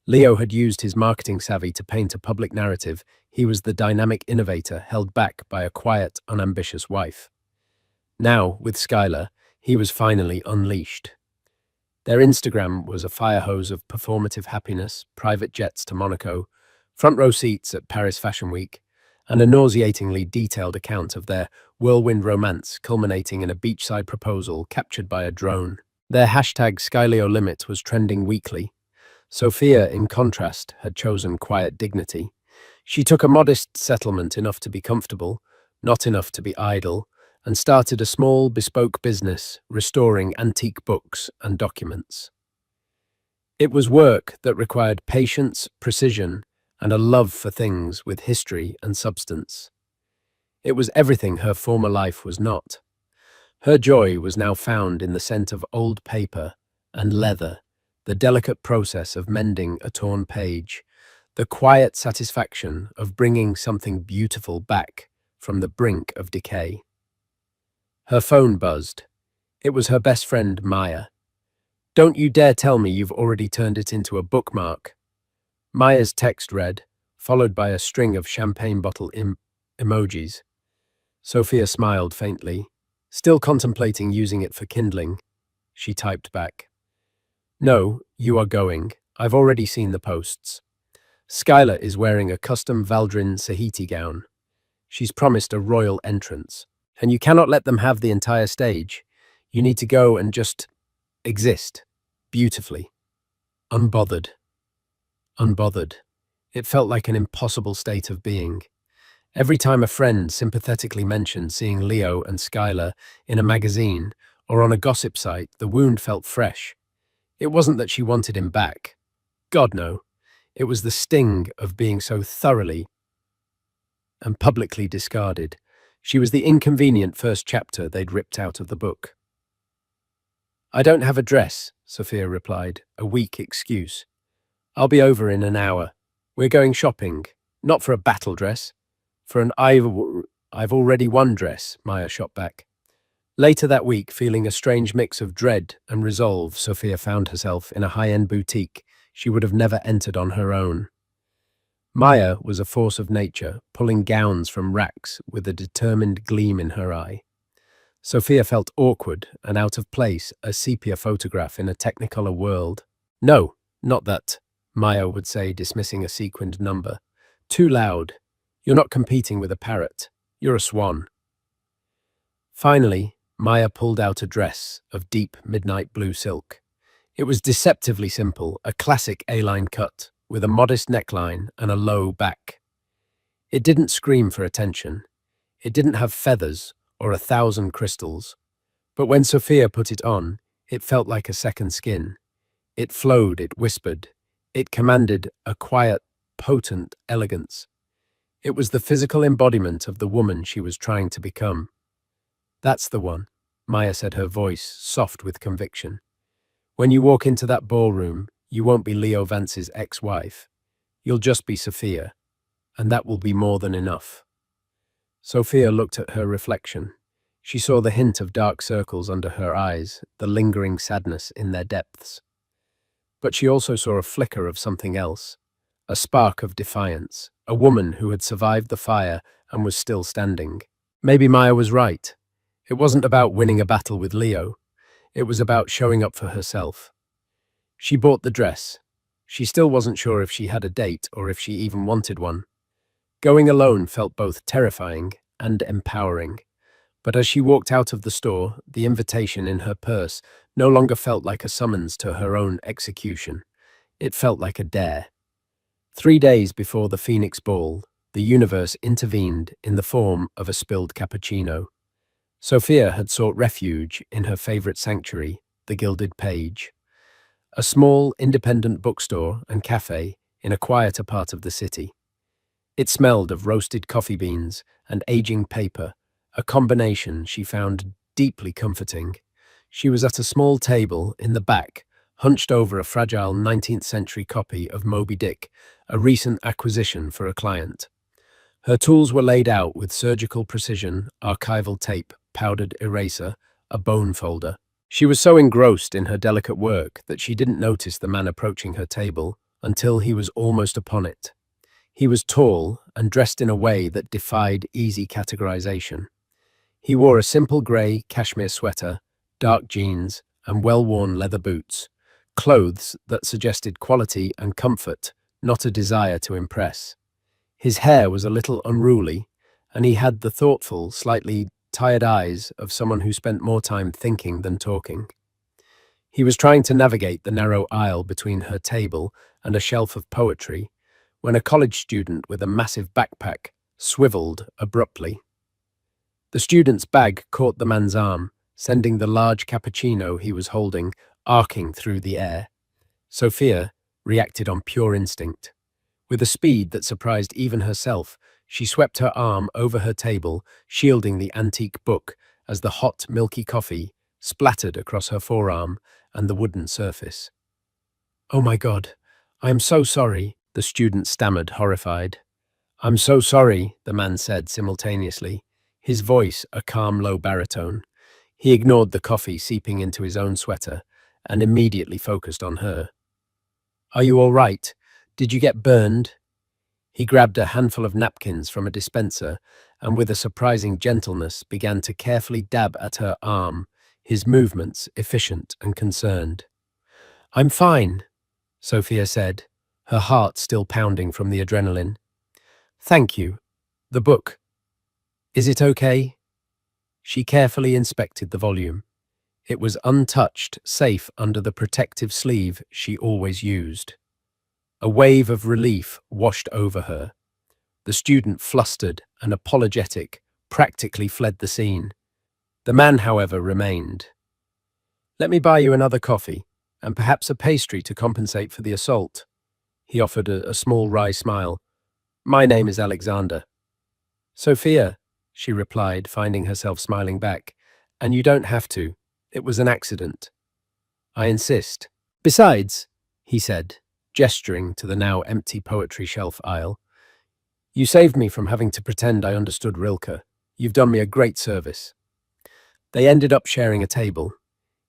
Leo had used his marketing savvy to paint a public narrative he was the dynamic innovator held back by a quiet, unambitious wife. Now, with Skylar, he was finally unleashed. Their Instagram was a fire hose of performative happiness, private jets to Monaco, front row seats at Paris Fashion Week, and a nauseatingly detailed account of their whirlwind romance culminating in a beachside proposal captured by a drone. Their hashtag #SkyleoLimit was trending weekly. Sophia, in contrast, had chosen quiet dignity. She took a modest settlement enough to be comfortable, not enough to be idle, and started a small, bespoke business restoring antique books and documents. It was work that required patience, precision, and a love for things with history and substance. It was everything her former life was not. Her joy was now found in the scent of old paper and leather, the delicate process of mending a torn page, the quiet satisfaction of bringing something beautiful back from the brink of decay. Her phone buzzed. It was her best friend, Maya. "Don't you dare tell me you've already turned it into a bookmark." Maya's text read, followed by a string of champagne bottle emojis. Sophia smiled faintly. "Still contemplating using it for kindling," she typed back. "No, you are going. I've already seen the posts. Skylar is wearing a custom Valdrin Sahiti gown. She's promised a royal entrance. And you cannot let them have the entire stage. You need to go and just exist. Beautifully. Unbothered. Unbothered. It felt like an impossible state of being. Every time a friend sympathetically mentioned seeing Leo and Skylar in a magazine or on a gossip site, the wound felt fresh. It wasn't that she wanted him back. God, no. It was the sting of being so thoroughly and publicly discarded. She was the inconvenient first chapter they'd ripped out of the book. "I don't have a dress," Sophia replied, a weak excuse. "I'll be over in an hour. We're going shopping. Not for a battle dress. For an I've already won dress," Maya shot back. Later that week, feeling a strange mix of dread and resolve, Sophia found herself in a high-end boutique she would have never entered on her own. Maya was a force of nature, pulling gowns from racks with a determined gleam in her eye. Sophia felt awkward and out of place, a sepia photograph in a technicolor world. "No, not that," Maya would say, dismissing a sequined number. "Too loud. You're not competing with a parrot. You're a swan." Finally, Maya pulled out a dress of deep midnight blue silk. It was deceptively simple, a classic A-line cut, with a modest neckline and a low back. It didn't scream for attention. It didn't have feathers or 1,000 crystals. But when Sophia put it on, it felt like a second skin. It flowed, it whispered. It commanded a quiet, potent elegance. It was the physical embodiment of the woman she was trying to become. "That's the one," Maya said, her voice soft with conviction. "When you walk into that ballroom, you won't be Leo Vance's ex-wife. You'll just be Sophia, and that will be more than enough." Sophia looked at her reflection. She saw the hint of dark circles under her eyes, the lingering sadness in their depths. But she also saw a flicker of something else, a spark of defiance, a woman who had survived the fire and was still standing. Maybe Maya was right. It wasn't about winning a battle with Leo. It was about showing up for herself. She bought the dress. She still wasn't sure if she had a date or if she even wanted one. Going alone felt both terrifying and empowering. But as she walked out of the store, the invitation in her purse no longer felt like a summons to her own execution. It felt like a dare. 3 days before the Phoenix Ball, the universe intervened in the form of a spilled cappuccino. Sophia had sought refuge in her favorite sanctuary, the Gilded Page. a small, independent bookstore and cafe in a quieter part of the city. It smelled of roasted coffee beans and aging paper, a combination she found deeply comforting. She was at a small table in the back, hunched over a fragile 19th century copy of Moby Dick, a recent acquisition for a client. Her tools were laid out with surgical precision, archival tape, powdered eraser, a bone folder. She was so engrossed in her delicate work that she didn't notice the man approaching her table until he was almost upon it. He was tall and dressed in a way that defied easy categorization. He wore a simple grey cashmere sweater, dark jeans, and well-worn leather boots, clothes that suggested quality and comfort, not a desire to impress. His hair was a little unruly, and he had the thoughtful, slightly tired eyes of someone who spent more time thinking than talking. He was trying to navigate the narrow aisle between her table and a shelf of poetry when a college student with a massive backpack swiveled abruptly. The student's bag caught the man's arm, sending the large cappuccino he was holding arcing through the air. Sophia reacted on pure instinct. With a speed that surprised even herself, she swept her arm over her table, shielding the antique book as the hot, milky coffee splattered across her forearm and the wooden surface. "Oh my God, I am so sorry," the student stammered, horrified. "I'm so sorry," the man said simultaneously, his voice a calm, low baritone. He ignored the coffee seeping into his own sweater and immediately focused on her. "Are you all right? Did you get burned?" He grabbed a handful of napkins from a dispenser and with a surprising gentleness began to carefully dab at her arm, his movements efficient and concerned. "I'm fine," Sophia said, her heart still pounding from the adrenaline. "Thank you. The book. Is it okay?" She carefully inspected the volume. It was untouched, safe under the protective sleeve she always used. A wave of relief washed over her. The student, flustered and apologetic, practically fled the scene. The man, however, remained. "Let me buy you another coffee, and perhaps a pastry to compensate for the assault." He offered a small wry smile. "My name is Alexander." "Sophia," she replied, finding herself smiling back. "And you don't have to. It was an accident." "I insist." "Besides," he said, gesturing to the now empty poetry shelf aisle, "you saved me from having to pretend I understood Rilke. You've done me a great service." They ended up sharing a table.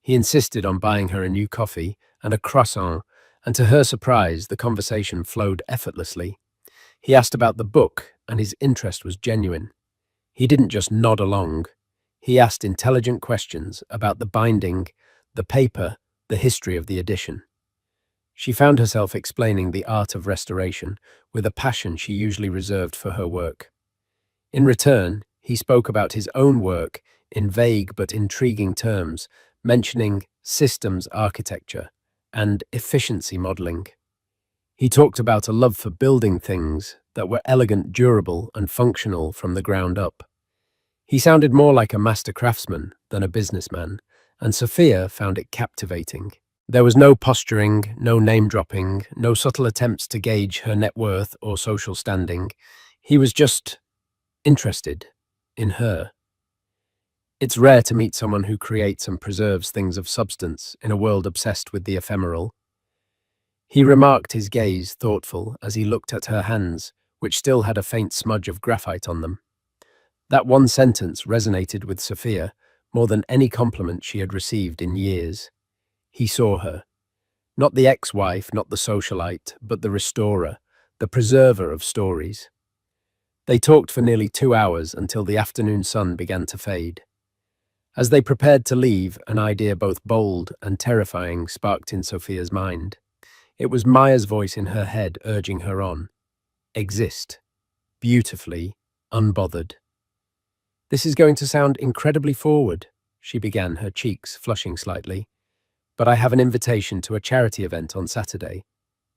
He insisted on buying her a new coffee and a croissant, and to her surprise, the conversation flowed effortlessly. He asked about the book, and his interest was genuine. He didn't just nod along. He asked intelligent questions about the binding, the paper, the history of the edition. She found herself explaining the art of restoration with a passion she usually reserved for her work. In return, he spoke about his own work in vague but intriguing terms, mentioning systems architecture and efficiency modeling. He talked about a love for building things that were elegant, durable, and functional from the ground up. He sounded more like a master craftsman than a businessman, and Sophia found it captivating. There was no posturing, no name-dropping, no subtle attempts to gauge her net worth or social standing. He was just interested in her. It's rare to meet someone who creates and preserves things of substance in a world obsessed with the ephemeral. He remarked, his gaze thoughtful, as he looked at her hands, which still had a faint smudge of graphite on them. That one sentence resonated with Sophia more than any compliment she had received in years. He saw her. Not the ex-wife, not the socialite, but the restorer, the preserver of stories. They talked for nearly 2 hours until the afternoon sun began to fade. As they prepared to leave, an idea both bold and terrifying sparked in Sophia's mind. It was Maya's voice in her head urging her on. Exist. Beautifully, unbothered. "This is going to sound incredibly forward," she began, her cheeks flushing slightly. "But I have an invitation to a charity event on Saturday,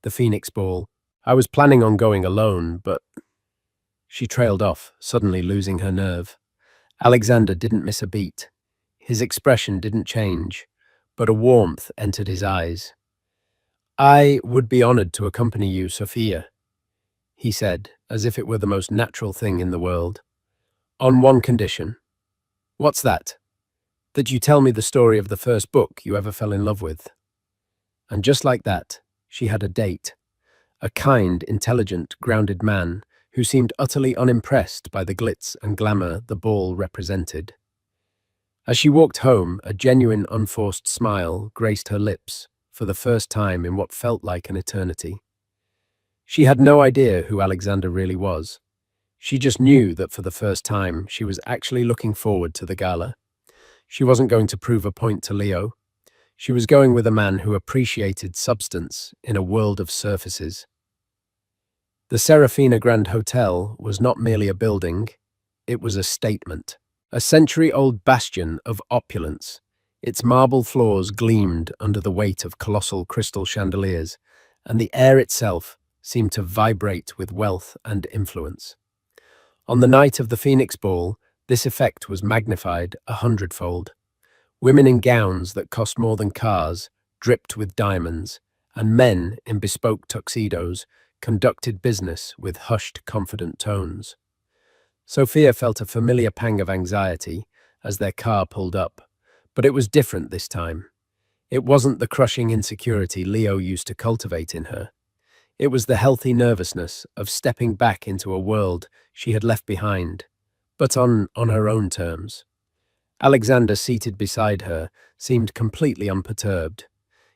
the Phoenix Ball. I was planning on going alone, but—" She trailed off, suddenly losing her nerve. Alexander didn't miss a beat. His expression didn't change, but a warmth entered his eyes. "I would be honored to accompany you, Sophia," he said, as if it were the most natural thing in the world. "On one condition." "What's that?" "That you tell me the story of the first book you ever fell in love with." And just like that, she had a date. A kind, intelligent, grounded man who seemed utterly unimpressed by the glitz and glamour the ball represented. As she walked home, a genuine, unforced smile graced her lips for the first time in what felt like an eternity. She had no idea who Alexander really was. She just knew that for the first time, she was actually looking forward to the gala. She wasn't going to prove a point to Leo. She was going with a man who appreciated substance in a world of surfaces. The Serafina Grand Hotel was not merely a building, it was a statement. A century-old bastion of opulence. Its marble floors gleamed under the weight of colossal crystal chandeliers, and the air itself seemed to vibrate with wealth and influence. On the night of the Phoenix Ball, this effect was magnified 100-fold. Women in gowns that cost more than cars, dripped with diamonds, and men in bespoke tuxedos conducted business with hushed, confident tones. Sophia felt a familiar pang of anxiety as their car pulled up, but it was different this time. It wasn't the crushing insecurity Leo used to cultivate in her. It was the healthy nervousness of stepping back into a world she had left behind, but on her own terms. Alexander, seated beside her, seemed completely unperturbed.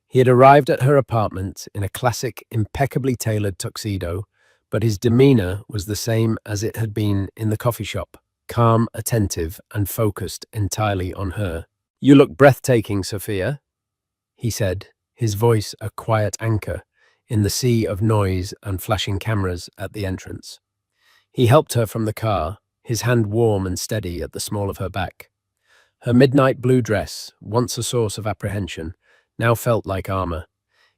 He had arrived at her apartment in a classic, impeccably tailored tuxedo, but his demeanor was the same as it had been in the coffee shop, calm, attentive, and focused entirely on her. "You look breathtaking, Sophia," he said, his voice a quiet anchor in the sea of noise and flashing cameras at the entrance. He helped her from the car, his hand warm and steady at the small of her back. Her midnight blue dress, once a source of apprehension, now felt like armor.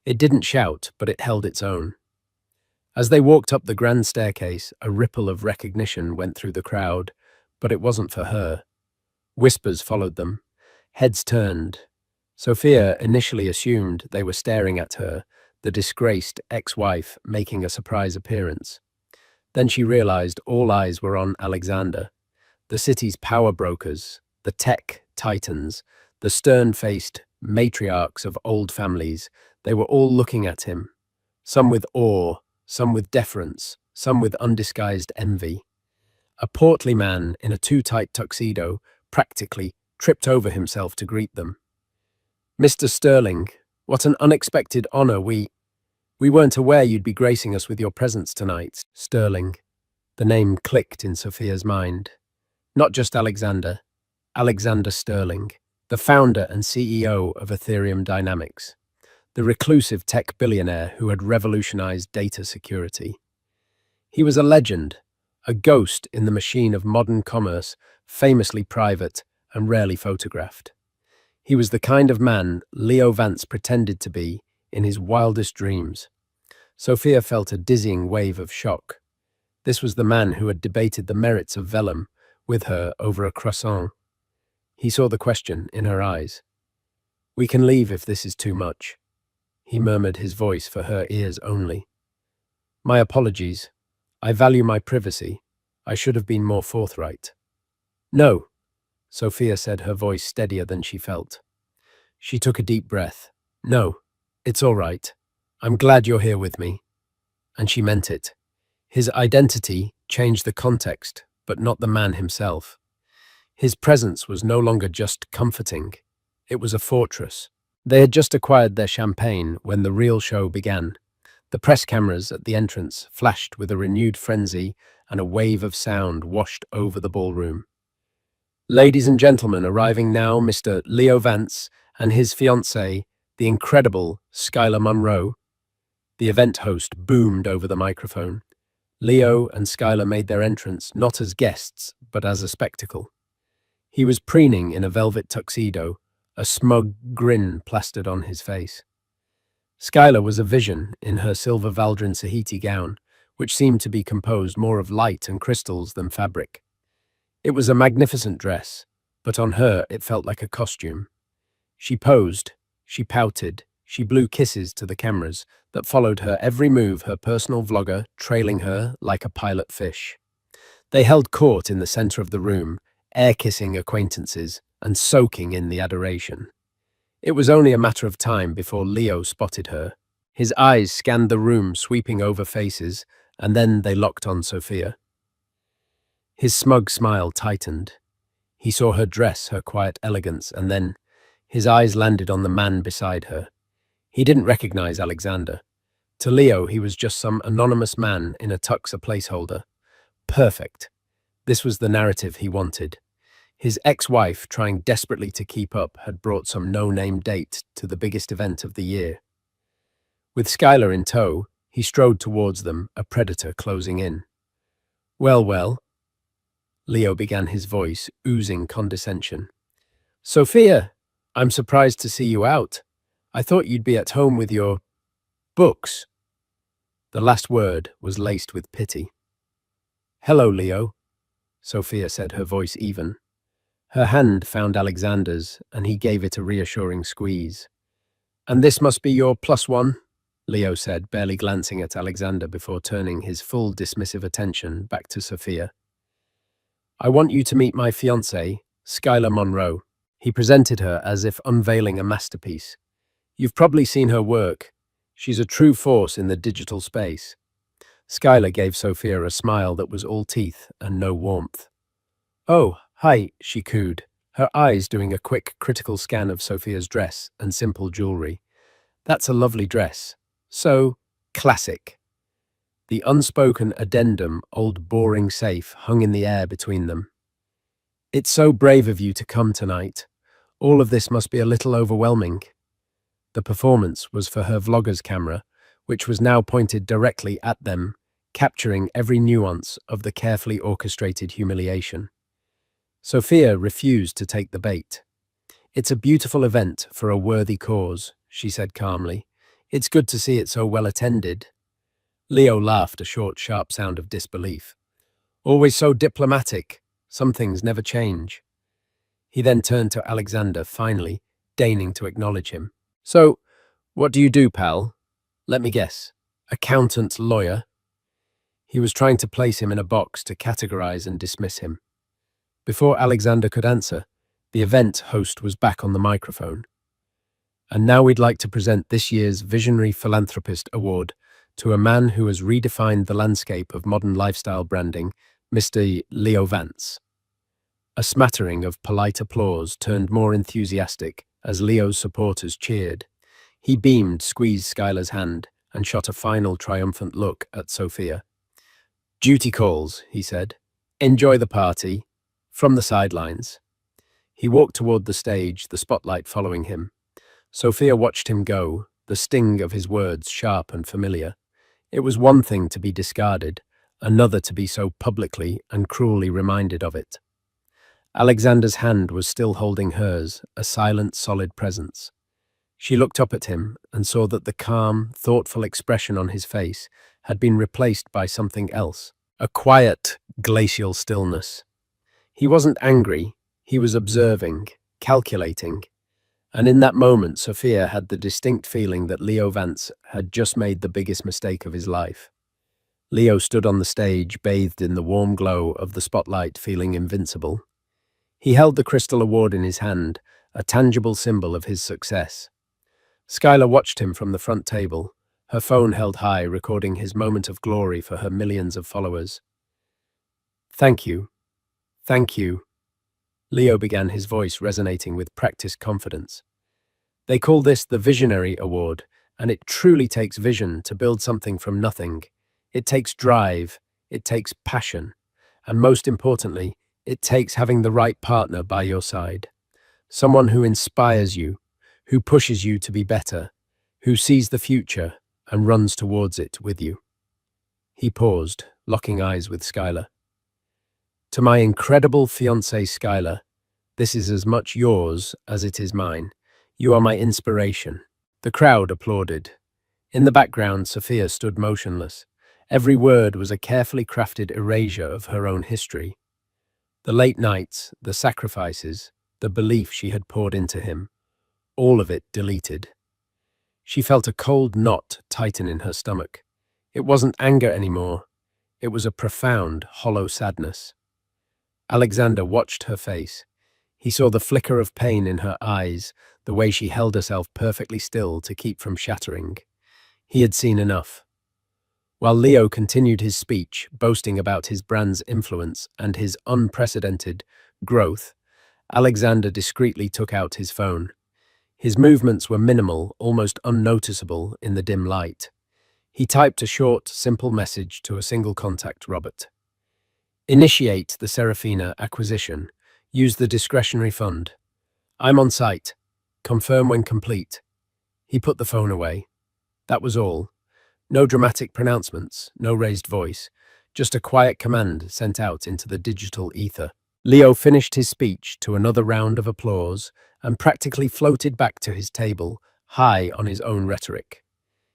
It didn't shout, but it held its own. As they walked up the grand staircase, a ripple of recognition went through the crowd, but it wasn't for her. Whispers followed them. Heads turned. Sophia initially assumed they were staring at her, the disgraced ex-wife making a surprise appearance. Then she realized all eyes were on Alexander. The city's power brokers, the tech titans, the stern-faced matriarchs of old families, they were all looking at him, some with awe, some with deference, some with undisguised envy. A portly man in a too-tight tuxedo practically tripped over himself to greet them. "Mr. Sterling, what an unexpected honor. We weren't aware you'd be gracing us with your presence tonight." Sterling. The name clicked in Sophia's mind. Not just Alexander Sterling, the founder and CEO of Ethereum Dynamics, the reclusive tech billionaire who had revolutionized data security. He was a legend, a ghost in the machine of modern commerce, famously private and rarely photographed. He was the kind of man Leo Vance pretended to be in his wildest dreams. Sophia felt a dizzying wave of shock. This was the man who had debated the merits of vellum with her over a croissant. He saw the question in her eyes. "We can leave if this is too much," he murmured, his voice for her ears only. "My apologies. I value my privacy. I should have been more forthright." "No," Sophia said, her voice steadier than she felt. She took a deep breath. "No, it's all right. I'm glad you're here with me." And she meant it. His identity changed the context, but not the man himself. His presence was no longer just comforting. It was a fortress. They had just acquired their champagne when the real show began. The press cameras at the entrance flashed with a renewed frenzy, and a wave of sound washed over the ballroom. "Ladies and gentlemen, arriving now, Mr. Leo Vance and his fiancée, the incredible Skylar Monroe." The event host boomed over the microphone. Leo and Skylar made their entrance not as guests, but as a spectacle. He was preening in a velvet tuxedo, a smug grin plastered on his face. Skylar was a vision in her silver Valdrin Sahiti gown, which seemed to be composed more of light and crystals than fabric. It was a magnificent dress, but on her it felt like a costume. She posed, she pouted, She blew kisses to the cameras that followed her every move, her personal vlogger trailing her like a pilot fish. They held court in the center of the room, air-kissing acquaintances and soaking in the adoration. It was only a matter of time before Leo spotted her. His eyes scanned the room, sweeping over faces, and then they locked on Sophia. His smug smile tightened. He saw her dress, her quiet elegance, and then his eyes landed on the man beside her. He didn't recognize Alexander. To Leo, he was just some anonymous man in a tux, a placeholder. Perfect. This was the narrative he wanted. His ex-wife, trying desperately to keep up, had brought some no-name date to the biggest event of the year. With Skylar in tow, he strode towards them, a predator closing in. Well, well, Leo began, his voice oozing condescension. Sophia, I'm surprised to see you out. I thought you'd be at home with your books. The last word was laced with pity. Hello, Leo, Sophia said, her voice even. Her hand found Alexander's, and he gave it a reassuring squeeze. And this must be your +1, Leo said, barely glancing at Alexander before turning his full dismissive attention back to Sophia. I want you to meet my fiancée, Skylar Monroe. He presented her as if unveiling a masterpiece. You've probably seen her work. She's a true force in the digital space. Skylar gave Sophia a smile that was all teeth and no warmth. Oh, hi, she cooed, her eyes doing a quick, critical scan of Sophia's dress and simple jewelry. That's a lovely dress. So classic. The unspoken addendum, old boring safe, hung in the air between them. It's so brave of you to come tonight. All of this must be a little overwhelming. The performance was for her vlogger's camera, which was now pointed directly at them, capturing every nuance of the carefully orchestrated humiliation. Sophia refused to take the bait. It's a beautiful event for a worthy cause, she said calmly. It's good to see it so well attended. Leo laughed, a short, sharp sound of disbelief. Always so diplomatic. Some things never change. He then turned to Alexander, finally, deigning to acknowledge him. So, what do you do, pal? Let me guess. Accountant, lawyer? He was trying to place him in a box to categorize and dismiss him. Before Alexander could answer, the event host was back on the microphone. And now we'd like to present this year's Visionary Philanthropist Award to a man who has redefined the landscape of modern lifestyle branding, Mr. Leo Vance. A smattering of polite applause turned more enthusiastic as Leo's supporters cheered. He beamed, squeezed Skylar's hand, and shot a final triumphant look at Sophia. Duty calls, he said. Enjoy the party. From the sidelines. He walked toward the stage, the spotlight following him. Sophia watched him go, the sting of his words sharp and familiar. It was one thing to be discarded, another to be so publicly and cruelly reminded of it. Alexander's hand was still holding hers, a silent, solid presence. She looked up at him and saw that the calm, thoughtful expression on his face had been replaced by something else, a quiet, glacial stillness. He wasn't angry, he was observing, calculating. And in that moment, Sophia had the distinct feeling that Leo Vance had just made the biggest mistake of his life. Leo stood on the stage, bathed in the warm glow of the spotlight, feeling invincible. He held the crystal award in his hand, a tangible symbol of his success. Skylar watched him from the front table, her phone held high, recording his moment of glory for her millions of followers. Thank you. Thank you. Leo began, his voice resonating with practiced confidence. They call this the Visionary Award, and it truly takes vision to build something from nothing. It takes drive, it takes passion, and most importantly, it takes having the right partner by your side. Someone who inspires you, who pushes you to be better, who sees the future and runs towards it with you. He paused, locking eyes with Skylar. To my incredible fiancée Skylar, this is as much yours as it is mine. You are my inspiration. The crowd applauded. In the background, Sophia stood motionless. Every word was a carefully crafted erasure of her own history. The late nights, the sacrifices, the belief she had poured into him, all of it deleted. She felt a cold knot tighten in her stomach. It wasn't anger anymore. It was a profound, hollow sadness. Alexander watched her face. He saw the flicker of pain in her eyes, the way she held herself perfectly still to keep from shattering. He had seen enough. While Leo continued his speech, boasting about his brand's influence and his unprecedented growth, Alexander discreetly took out his phone. His movements were minimal, almost unnoticeable in the dim light. He typed a short, simple message to a single contact, Robert. Initiate the Serafina acquisition. Use the discretionary fund. I'm on site. Confirm when complete. He put the phone away. That was all. No dramatic pronouncements, no raised voice, just a quiet command sent out into the digital ether. Leo finished his speech to another round of applause and practically floated back to his table, high on his own rhetoric.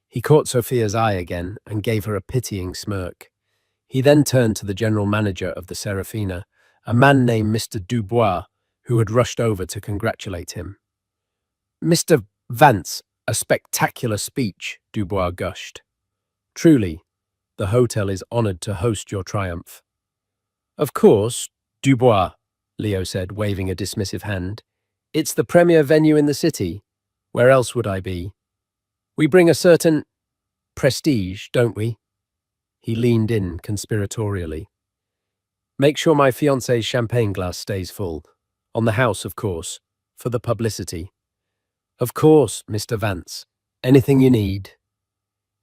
He caught Sophia's eye again and gave her a pitying smirk. He then turned to the general manager of the Serafina, a man named Mr. Dubois, who had rushed over to congratulate him. Mr. Vance, a spectacular speech, Dubois gushed. Truly, the hotel is honored to host your triumph. Of course, Dubois, Leo said, waving a dismissive hand. It's the premier venue in the city. Where else would I be? We bring a certain prestige, don't we? He leaned in conspiratorially. Make sure my fiancée's champagne glass stays full. On the house, of course, for the publicity. Of course, Mr. Vance. Anything you need.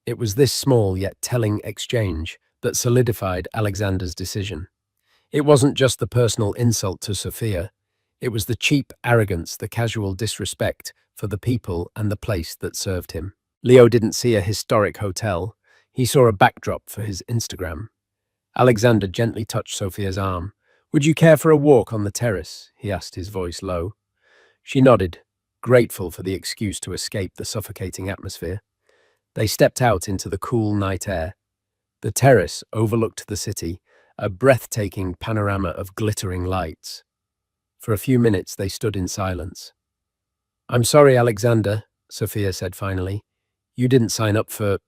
It was this small yet telling exchange that solidified Alexander's decision. It wasn't just the personal insult to Sophia. It was the cheap arrogance, the casual disrespect for the people and the place that served him. Leo didn't see a historic hotel. He saw a backdrop for his Instagram. Alexander gently touched Sophia's arm. Would you care for a walk on the terrace? He asked, his voice low. She nodded, grateful for the excuse to escape the suffocating atmosphere. They stepped out into the cool night air. The terrace overlooked the city, a breathtaking panorama of glittering lights. For a few minutes they stood in silence. I'm sorry, Alexander, Sophia said finally. You didn't sign up for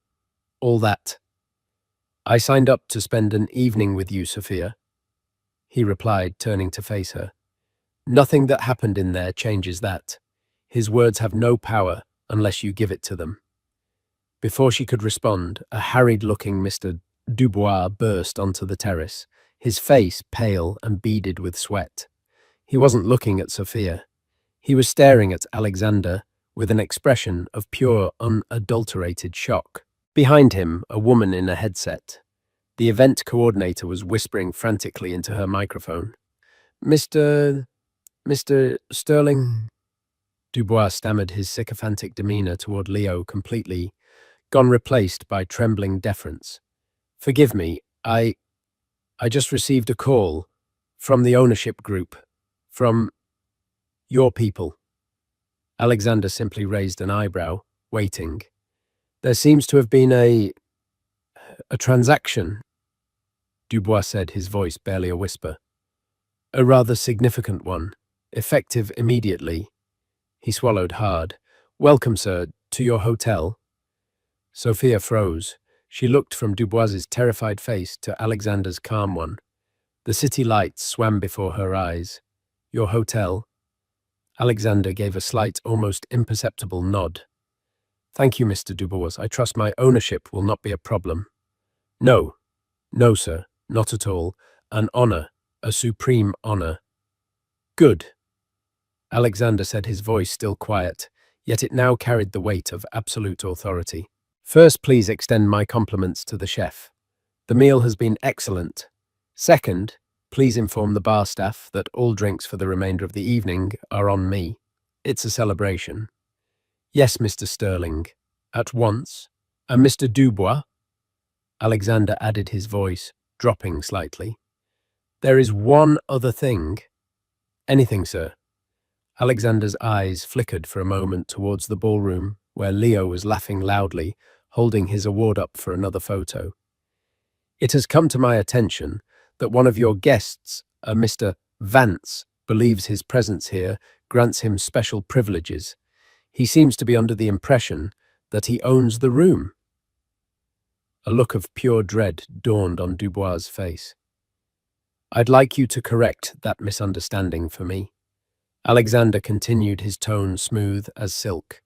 all that. I signed up to spend an evening with you, Sophia. He replied, turning to face her. Nothing that happened in there changes that. His words have no power unless you give it to them. Before she could respond, a harried-looking Mr. Dubois burst onto the terrace, his face pale and beaded with sweat. He wasn't looking at Sophia. He was staring at Alexander with an expression of pure, unadulterated shock. Behind him, a woman in a headset. The event coordinator was whispering frantically into her microphone. Mr. Sterling? Dubois stammered, his sycophantic demeanor toward Leo completely gone, replaced by trembling deference. Forgive me, I just received a call from the ownership group, from your people. Alexander simply raised an eyebrow, waiting. There seems to have been a transaction, Dubois said, his voice barely a whisper. A rather significant one, effective immediately. He swallowed hard. Welcome, sir, to your hotel. Sophia froze. She looked from Dubois's terrified face to Alexander's calm one. The city lights swam before her eyes. Your hotel? Alexander gave a slight, almost imperceptible nod. Thank you, Mr. Dubois. I trust my ownership will not be a problem. No, sir, not at all. An honor, a supreme honor. Good. Alexander said, his voice still quiet, yet it now carried the weight of absolute authority. First, please extend my compliments to the chef. The meal has been excellent. Second, please inform the bar staff that all drinks for the remainder of the evening are on me. It's a celebration. Yes, Mr. Sterling. At once. And Mr. Dubois? Alexander added, his voice dropping slightly. There is one other thing. Anything, sir. Alexander's eyes flickered for a moment towards the ballroom, where Leo was laughing loudly, holding his award up for another photo. It has come to my attention that one of your guests, a Mr. Vance, believes his presence here grants him special privileges. He seems to be under the impression that he owns the room. A look of pure dread dawned on Dubois' face. I'd like you to correct that misunderstanding for me. Alexander continued, his tone smooth as silk.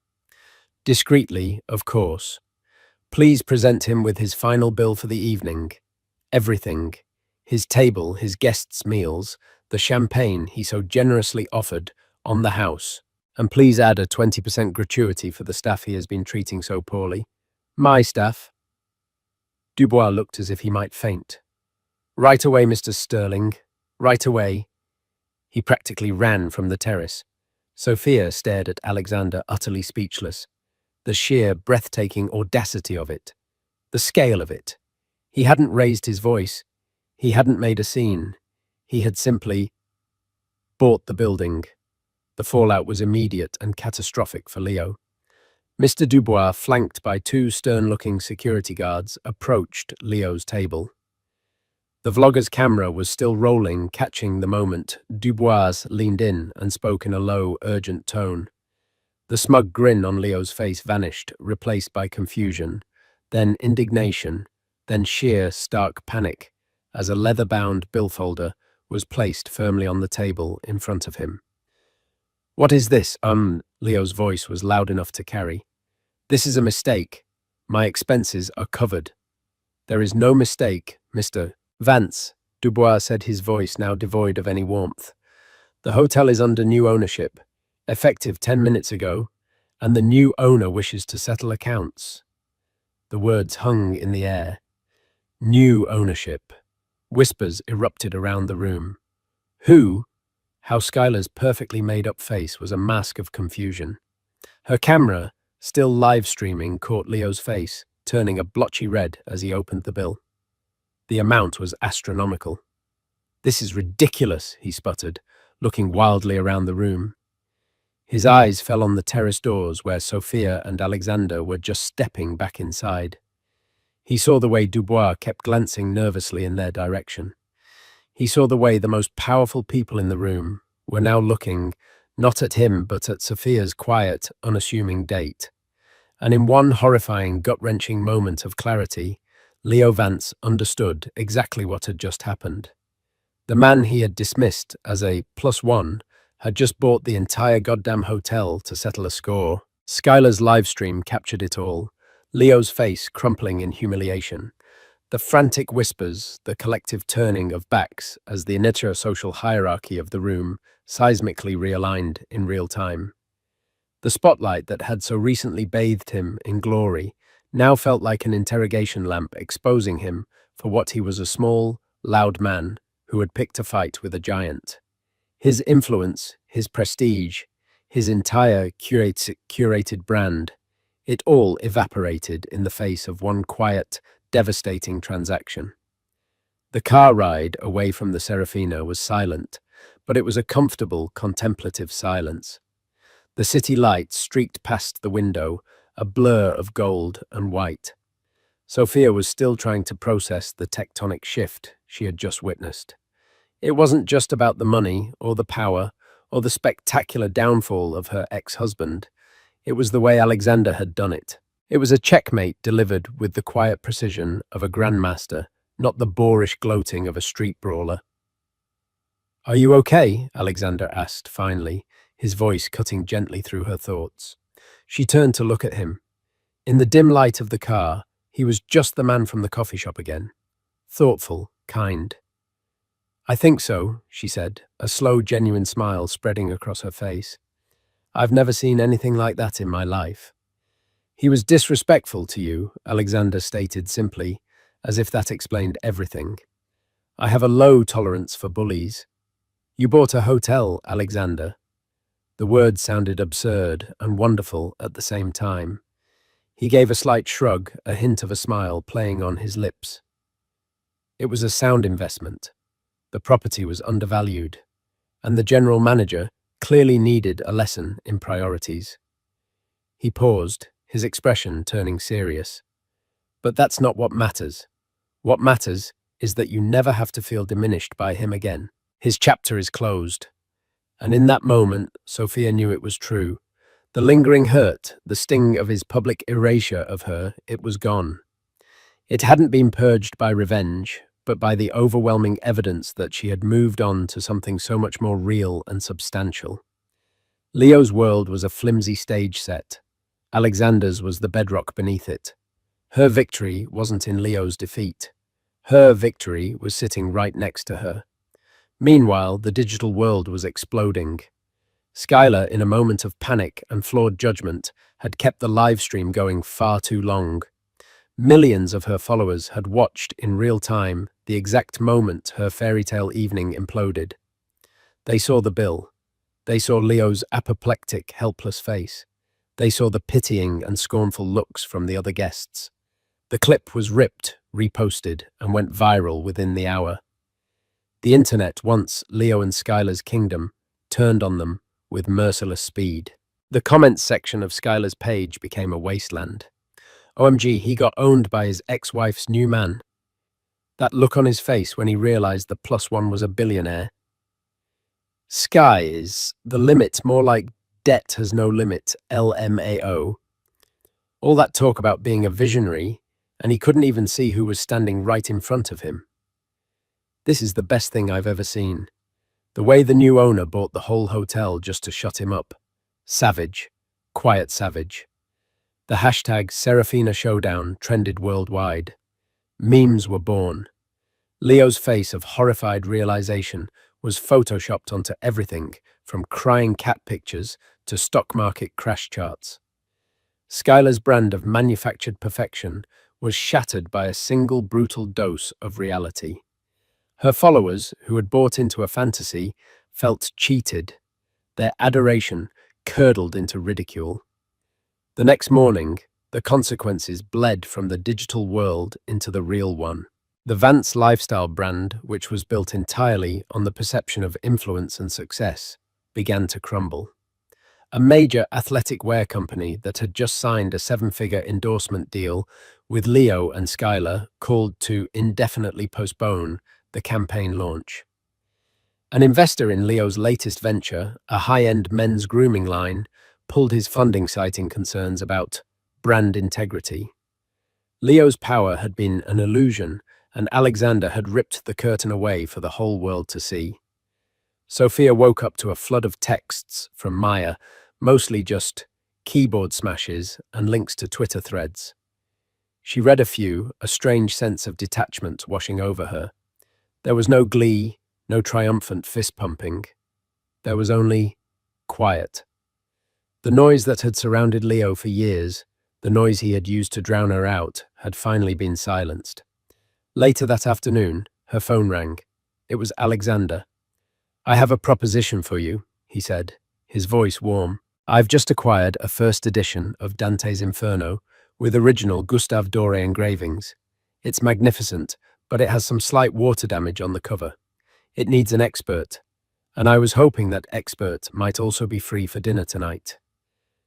Discreetly, of course. Please present him with his final bill for the evening. Everything. His table, his guests' meals, the champagne he so generously offered on the house. And please add a 20% gratuity for the staff he has been treating so poorly. My staff? Dubois looked as if he might faint. Right away, Mr. Sterling. Right away. He practically ran from the terrace. Sophia stared at Alexander, utterly speechless. The sheer, breathtaking audacity of it. The scale of it. He hadn't raised his voice. He hadn't made a scene. He had simply bought the building. The fallout was immediate and catastrophic for Leo. Mr. Dubois, flanked by two stern-looking security guards, approached Leo's table. The vlogger's camera was still rolling, catching the moment. Dubois leaned in and spoke in a low, urgent tone. The smug grin on Leo's face vanished, replaced by confusion, then indignation, then sheer, stark panic, as a leather-bound billfolder was placed firmly on the table in front of him. What is this? Leo's voice was loud enough to carry. This is a mistake. My expenses are covered. There is no mistake, Mr. Vance, Dubois said, his voice now devoid of any warmth. The hotel is under new ownership, effective 10 minutes ago, and the new owner wishes to settle accounts. The words hung in the air. New ownership. Whispers erupted around the room. Who? How Skylar's perfectly made-up face was a mask of confusion. Her camera, still live-streaming, caught Leo's face, turning a blotchy red as he opened the bill. The amount was astronomical. This is ridiculous, he sputtered, looking wildly around the room. His eyes fell on the terrace doors where Sophia and Alexander were just stepping back inside. He saw the way Dubois kept glancing nervously in their direction. He saw the way the most powerful people in the room were now looking not at him but at Sophia's quiet, unassuming date. And in one horrifying, gut-wrenching moment of clarity, Leo Vance understood exactly what had just happened. The man he had dismissed as a +1 had just bought the entire goddamn hotel to settle a score. Skylar's livestream captured it all, Leo's face crumpling in humiliation. The frantic whispers, the collective turning of backs as the initial social hierarchy of the room seismically realigned in real time. The spotlight that had so recently bathed him in glory now felt like an interrogation lamp exposing him for what he was, a small, loud man who had picked a fight with a giant. His influence, his prestige, his entire curated brand, it all evaporated in the face of one quiet, devastating transaction. The car ride away from the Serafina was silent, but it was a comfortable, contemplative silence. The city lights streaked past the window, a blur of gold and white. Sophia was still trying to process the tectonic shift she had just witnessed. It wasn't just about the money or the power or the spectacular downfall of her ex-husband. It was the way Alexander had done it. It was a checkmate delivered with the quiet precision of a grandmaster, not the boorish gloating of a street brawler. Are you okay? Alexander asked finally, his voice cutting gently through her thoughts. She turned to look at him. In the dim light of the car, he was just the man from the coffee shop again. Thoughtful, kind. I think so, she said, a slow, genuine smile spreading across her face. I've never seen anything like that in my life. He was disrespectful to you, Alexander stated simply, as if that explained everything. I have a low tolerance for bullies. You bought a hotel, Alexander. The words sounded absurd and wonderful at the same time. He gave a slight shrug, a hint of a smile playing on his lips. It was a sound investment. The property was undervalued, and the general manager clearly needed a lesson in priorities. He paused, his expression turning serious. But that's not what matters. What matters is that you never have to feel diminished by him again. His chapter is closed. And in that moment, Sophia knew it was true. The lingering hurt, the sting of his public erasure of her, it was gone. It hadn't been purged by revenge, but by the overwhelming evidence that she had moved on to something so much more real and substantial. Leo's world was a flimsy stage set. Alexander's was the bedrock beneath it. Her victory wasn't in Leo's defeat. Her victory was sitting right next to her. Meanwhile, the digital world was exploding. Skylar, in a moment of panic and flawed judgment, had kept the live stream going far too long. Millions of her followers had watched in real time the exact moment her fairy tale evening imploded. They saw the bill. They saw Leo's apoplectic, helpless face. They saw the pitying and scornful looks from the other guests. The clip was ripped, reposted, and went viral within the hour. The internet, once Leo and Skylar's kingdom, turned on them with merciless speed. The comments section of Skylar's page became a wasteland. OMG, he got owned by his ex-wife's new man. That look on his face when he realized the plus one was a billionaire. Sky is the limit, more like debt has no limit, LMAO. All that talk about being a visionary, and he couldn't even see who was standing right in front of him. This is the best thing I've ever seen. The way the new owner bought the whole hotel just to shut him up. Savage. Quiet savage. The hashtag Serafina Showdown trended worldwide. Memes were born. Leo's face of horrified realization was photoshopped onto everything from crying cat pictures to stock market crash charts. Skylar's brand of manufactured perfection was shattered by a single brutal dose of reality. Her followers, who had bought into a fantasy, felt cheated. Their adoration curdled into ridicule. The next morning, the consequences bled from the digital world into the real one. The Vance lifestyle brand, which was built entirely on the perception of influence and success, began to crumble. A major athletic wear company that had just signed a seven-figure endorsement deal with Leo and Skylar called to indefinitely postpone the campaign launch. An investor in Leo's latest venture, a high-end men's grooming line, pulled his funding citing concerns about brand integrity. Leo's power had been an illusion, and Alexander had ripped the curtain away for the whole world to see. Sophia woke up to a flood of texts from Maya, mostly just keyboard smashes and links to Twitter threads. She read a few, a strange sense of detachment washing over her. There was no glee, no triumphant fist-pumping. There was only quiet. The noise that had surrounded Leo for years, the noise he had used to drown her out, had finally been silenced. Later that afternoon, her phone rang. It was Alexander. "I have a proposition for you," he said, his voice warm. "I've just acquired a first edition of Dante's Inferno with original Gustave Doré engravings. It's magnificent, but it has some slight water damage on the cover. It needs an expert, and I was hoping that expert might also be free for dinner tonight."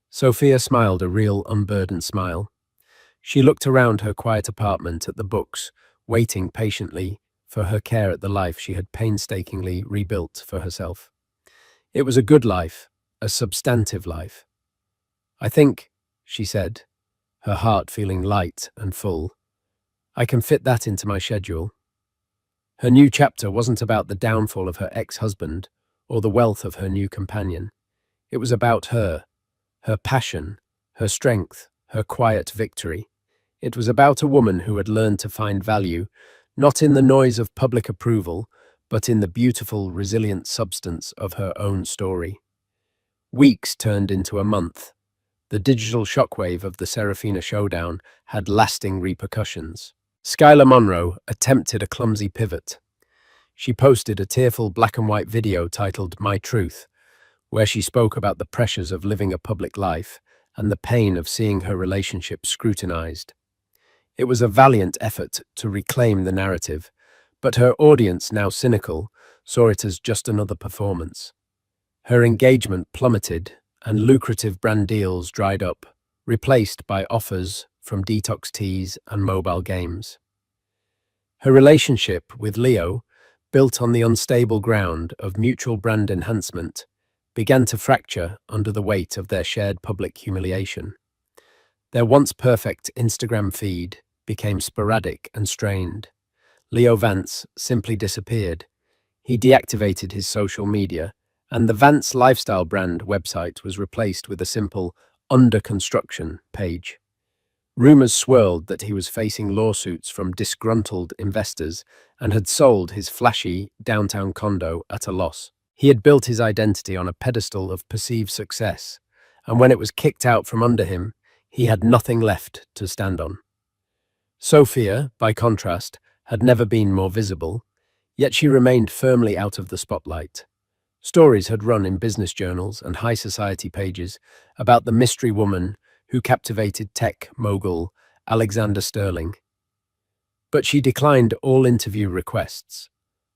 Sophia smiled a real unburdened smile. She looked around her quiet apartment at the books, waiting patiently for her care at the life she had painstakingly rebuilt for herself. It was a good life, a substantive life. "I think," she said, her heart feeling light and full, "I can fit that into my schedule." Her new chapter wasn't about the downfall of her ex-husband or the wealth of her new companion. It was about her passion, her strength, her quiet victory. It was about a woman who had learned to find value, not in the noise of public approval, but in the beautiful, resilient substance of her own story. Weeks turned into a month. The digital shockwave of the Serafina Showdown had lasting repercussions. Skylar Monroe attempted a clumsy pivot. She posted a tearful black and white video titled My Truth, where she spoke about the pressures of living a public life and the pain of seeing her relationship scrutinized. It was a valiant effort to reclaim the narrative, but her audience, now cynical, saw it as just another performance. Her engagement plummeted, and lucrative brand deals dried up, replaced by offers from detox teas and mobile games. Her relationship with Leo, built on the unstable ground of mutual brand enhancement, began to fracture under the weight of their shared public humiliation. Their once perfect Instagram feed became sporadic and strained. Leo Vance simply disappeared. He deactivated his social media, and the Vance lifestyle brand website was replaced with a simple under construction page. Rumors swirled that he was facing lawsuits from disgruntled investors and had sold his flashy downtown condo at a loss. He had built his identity on a pedestal of perceived success, and when it was kicked out from under him, he had nothing left to stand on. Sophia, by contrast, had never been more visible, yet she remained firmly out of the spotlight. Stories had run in business journals and high society pages about the mystery woman who captivated tech mogul Alexander Sterling. But she declined all interview requests.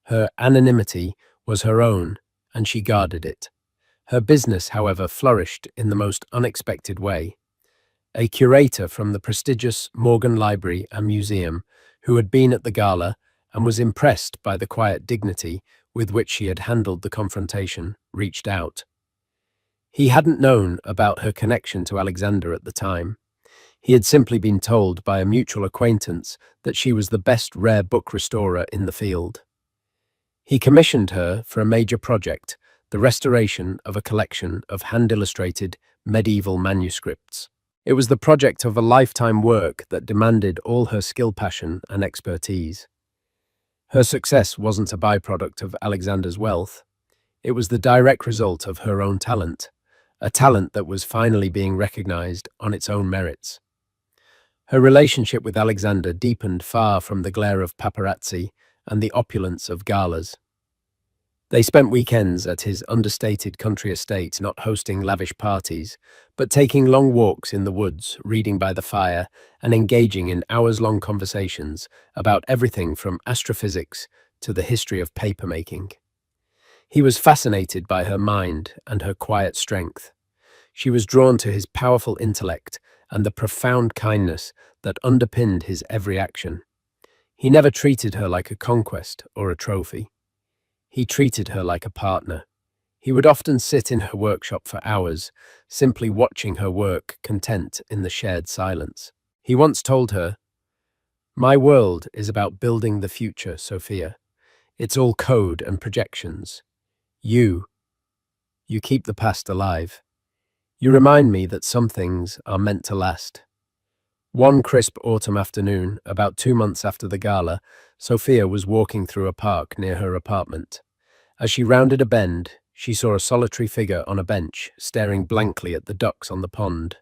Her anonymity was her own, and she guarded it. Her business, however, flourished in the most unexpected way. A curator from the prestigious Morgan Library and Museum, who had been at the gala and was impressed by the quiet dignity with which she had handled the confrontation, reached out. He hadn't known about her connection to Alexander at the time. He had simply been told by a mutual acquaintance that she was the best rare book restorer in the field. He commissioned her for a major project, the restoration of a collection of hand-illustrated medieval manuscripts. It was the project of a lifetime work that demanded all her skill, passion, and expertise. Her success wasn't a byproduct of Alexander's wealth. It was the direct result of her own talent, a talent that was finally being recognized on its own merits. Her relationship with Alexander deepened far from the glare of paparazzi and the opulence of galas. They spent weekends at his understated country estate, not hosting lavish parties, but taking long walks in the woods, reading by the fire, and engaging in hours-long conversations about everything from astrophysics to the history of papermaking. He was fascinated by her mind and her quiet strength. She was drawn to his powerful intellect and the profound kindness that underpinned his every action. He never treated her like a conquest or a trophy. He treated her like a partner. He would often sit in her workshop for hours, simply watching her work, content in the shared silence. He once told her, "My world is about building the future, Sophia. It's all code and projections. You keep the past alive. You remind me that some things are meant to last." One crisp autumn afternoon, about 2 months after the gala, Sophia was walking through a park near her apartment. As she rounded a bend, she saw a solitary figure on a bench, staring blankly at the ducks on the pond.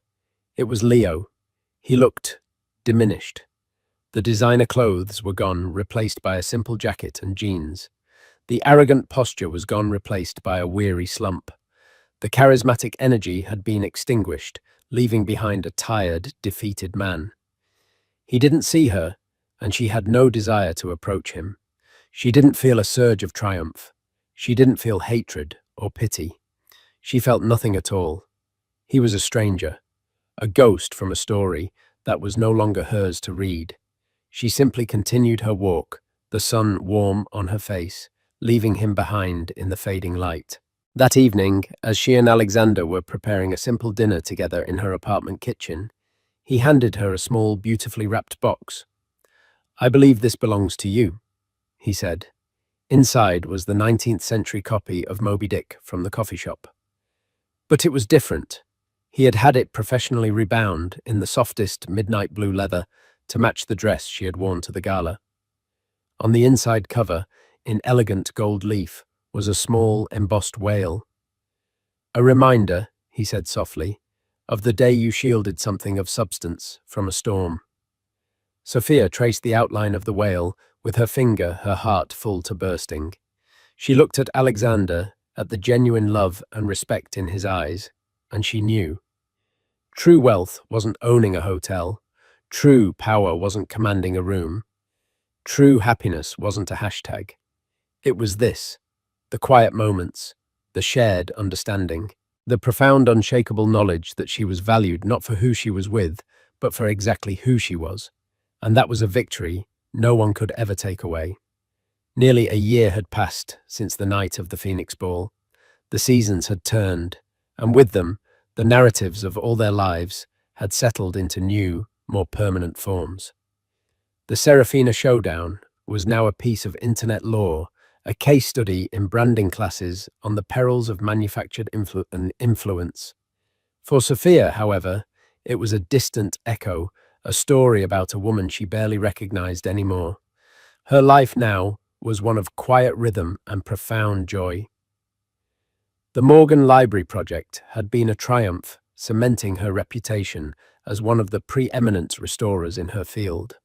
It was Leo. He looked diminished. The designer clothes were gone, replaced by a simple jacket and jeans. The arrogant posture was gone, replaced by a weary slump. The charismatic energy had been extinguished, leaving behind a tired, defeated man. He didn't see her, and she had no desire to approach him. She didn't feel a surge of triumph. She didn't feel hatred or pity. She felt nothing at all. He was a stranger, a ghost from a story that was no longer hers to read. She simply continued her walk, the sun warm on her face, leaving him behind in the fading light. That evening, as she and Alexander were preparing a simple dinner together in her apartment kitchen, he handed her a small, beautifully wrapped box. "I believe this belongs to you," he said. Inside was the 19th century copy of Moby Dick from the coffee shop. But it was different. He had had it professionally rebound in the softest midnight blue leather to match the dress she had worn to the gala. On the inside cover, in elegant gold leaf, was a small, embossed whale. "A reminder," he said softly, "of the day you shielded something of substance from a storm." Sophia traced the outline of the whale with her finger, her heart full to bursting. She looked at Alexander, at the genuine love and respect in his eyes, and she knew. True wealth wasn't owning a hotel. True power wasn't commanding a room. True happiness wasn't a hashtag. It was this: the quiet moments, the shared understanding, the profound, unshakable knowledge that she was valued not for who she was with, but for exactly who she was. And that was a victory no one could ever take away. Nearly a year had passed since the night of the Phoenix Ball. The seasons had turned, and with them, the narratives of all their lives had settled into new, more permanent forms. The Serafina Showdown was now a piece of internet law, a case study in branding classes on the perils of manufactured influence. For Sophia, however, it was a distant echo, a story about a woman she barely recognized anymore. Her life now was one of quiet rhythm and profound joy. The Morgan Library project had been a triumph, cementing her reputation as one of the preeminent restorers in her field.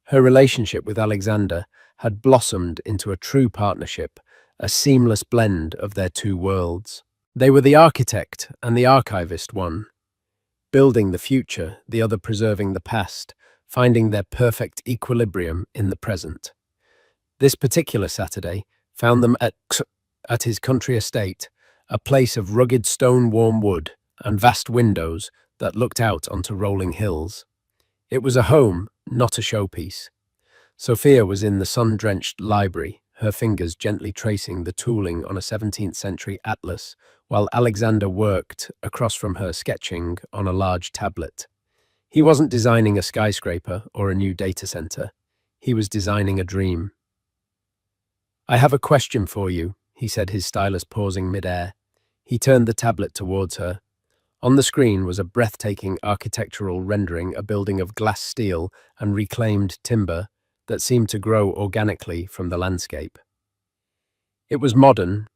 Her relationship with Alexander had blossomed into a true partnership, a seamless blend of their two worlds. They were the architect and the archivist, one building the future, the other preserving the past, finding their perfect equilibrium in the present. This particular Saturday found them at his country estate, a place of rugged stone-warm wood and vast windows that looked out onto rolling hills. It was a home, not a showpiece. Sophia was in the sun-drenched library, her fingers gently tracing the tooling on a 17th century atlas, while Alexander worked across from her, sketching on a large tablet. He wasn't designing a skyscraper or a new data center. He was designing a dream. "I have a question for you," he said, his stylus pausing mid-air. He turned the tablet towards her. On the screen was a breathtaking architectural rendering, a building of glass steel and reclaimed timber that seemed to grow organically from the landscape. It was modern,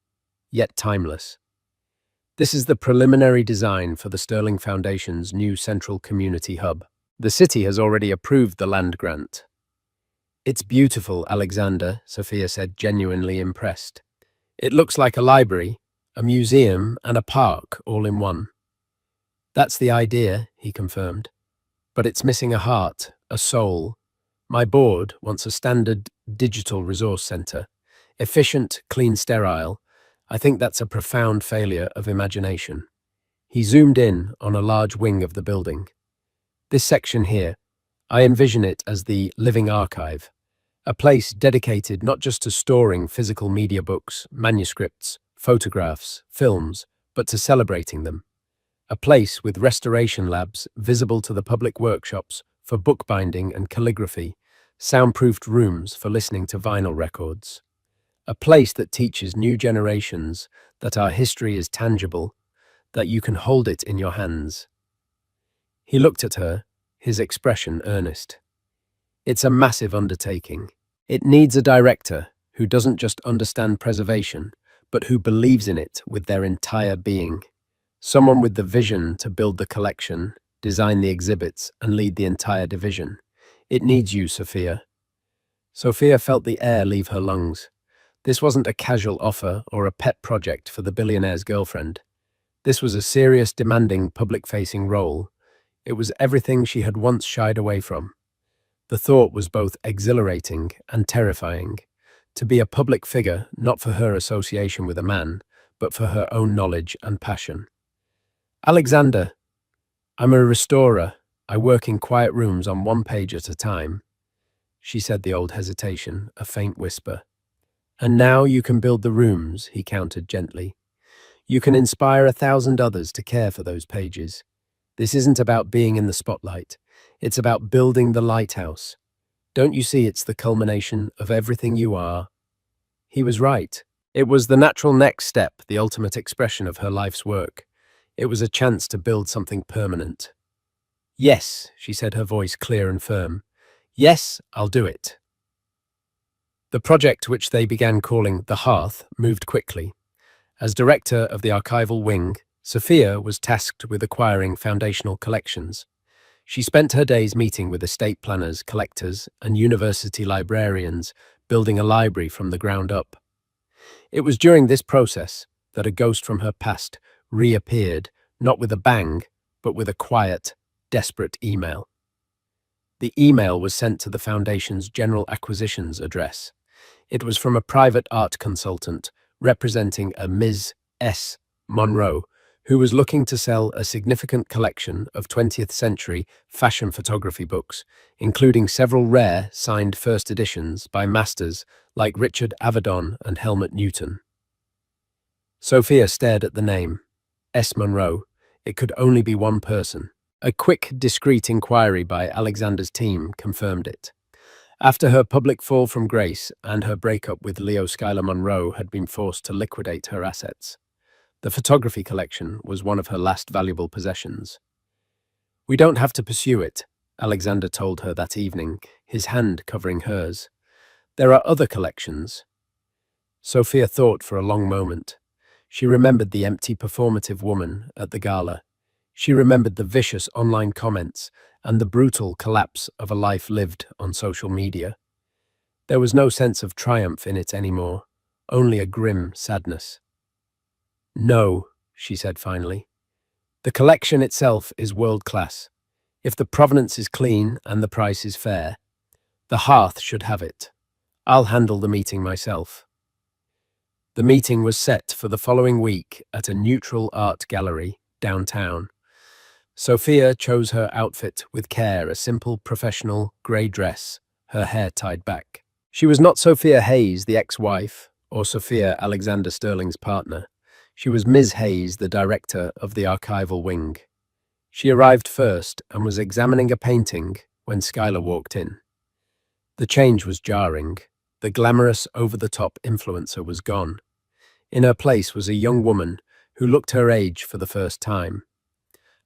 yet timeless. "This is the preliminary design for the Sterling Foundation's new central community hub. The city has already approved the land grant." "It's beautiful, Alexander," Sophia said, genuinely impressed. "It looks like a library, a museum, and a park all in one." "That's the idea," he confirmed. "But it's missing a heart, a soul. My board wants a standard digital resource center. Efficient, clean, sterile. I think that's a profound failure of imagination." He zoomed in on a large wing of the building. "This section here, I envision it as the living archive, a place dedicated not just to storing physical media books, manuscripts, photographs, films, but to celebrating them. A place with restoration labs visible to the public, workshops for bookbinding and calligraphy, soundproofed rooms for listening to vinyl records. A place that teaches new generations that our history is tangible, that you can hold it in your hands." He looked at her, his expression earnest. "It's a massive undertaking. It needs a director who doesn't just understand preservation, but who believes in it with their entire being. Someone with the vision to build the collection, design the exhibits, and lead the entire division. It needs you, Sophia." Sophia felt the air leave her lungs. This wasn't a casual offer or a pet project for the billionaire's girlfriend. This was a serious, demanding, public-facing role. It was everything she had once shied away from. The thought was both exhilarating and terrifying. To be a public figure, not for her association with a man, but for her own knowledge and passion. "Alexander, I'm a restorer. I work in quiet rooms on one page at a time." She said, the old hesitation, a faint whisper. "And now you can build the rooms," he countered gently. "You can inspire 1,000 others to care for those pages. This isn't about being in the spotlight. It's about building the lighthouse. Don't you see it's the culmination of everything you are?" He was right. It was the natural next step, the ultimate expression of her life's work. It was a chance to build something permanent. "Yes," she said, her voice clear and firm. "Yes, I'll do it." The project, which they began calling The Hearth, moved quickly. As director of the archival wing, Sophia was tasked with acquiring foundational collections. She spent her days meeting with estate planners, collectors, and university librarians, building a library from the ground up. It was during this process that a ghost from her past reappeared, not with a bang, but with a quiet, desperate email. The email was sent to the Foundation's General Acquisitions address. It was from a private art consultant representing a Ms. S. Monroe, who was looking to sell a significant collection of 20th century fashion photography books, including several rare signed first editions by masters like Richard Avedon and Helmut Newton. Sophia stared at the name. S. Monroe. It could only be one person. A quick, discreet inquiry by Alexander's team confirmed it. After her public fall from grace and her breakup with Leo Schuyler Monroe had been forced to liquidate her assets, the photography collection was one of her last valuable possessions. "We don't have to pursue it," Alexander told her that evening, his hand covering hers. "There are other collections." Sophia thought for a long moment. She remembered the empty performative woman at the gala. She remembered the vicious online comments and the brutal collapse of a life lived on social media. There was no sense of triumph in it anymore, only a grim sadness. "No," she said finally. "The collection itself is world-class. If the provenance is clean and the price is fair, the hearth should have it. I'll handle the meeting myself." The meeting was set for the following week at a neutral art gallery downtown. Sophia chose her outfit with care, a simple, professional grey dress, her hair tied back. She was not Sophia Hayes, the ex-wife, or Sophia Alexander Sterling's partner. She was Ms. Hayes, the director of the archival wing. She arrived first and was examining a painting when Schuyler walked in. The change was jarring. The glamorous, over-the-top influencer was gone. In her place was a young woman who looked her age for the first time.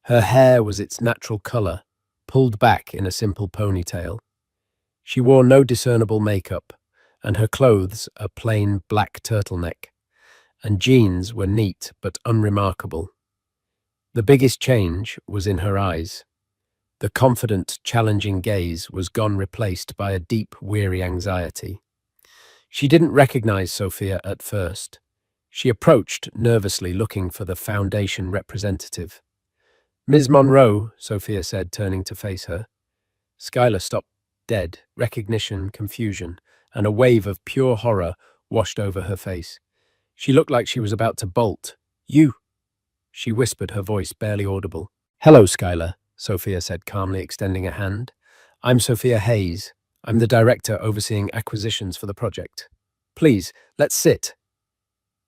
Her hair was its natural color, pulled back in a simple ponytail. She wore no discernible makeup, and her clothes a plain black turtleneck, and jeans were neat but unremarkable. The biggest change was in her eyes. The confident, challenging gaze was gone, replaced by a deep, weary anxiety. She didn't recognize Sophia at first. She approached nervously, looking for the foundation representative. "Ms. Monroe," Sophia said, turning to face her. Schuyler stopped dead, recognition, confusion, and a wave of pure horror washed over her face. She looked like she was about to bolt. "You," she whispered, her voice barely audible. "Hello, Schuyler," Sophia said calmly, extending a hand. "I'm Sophia Hayes. I'm the director overseeing acquisitions for the project. Please, let's sit."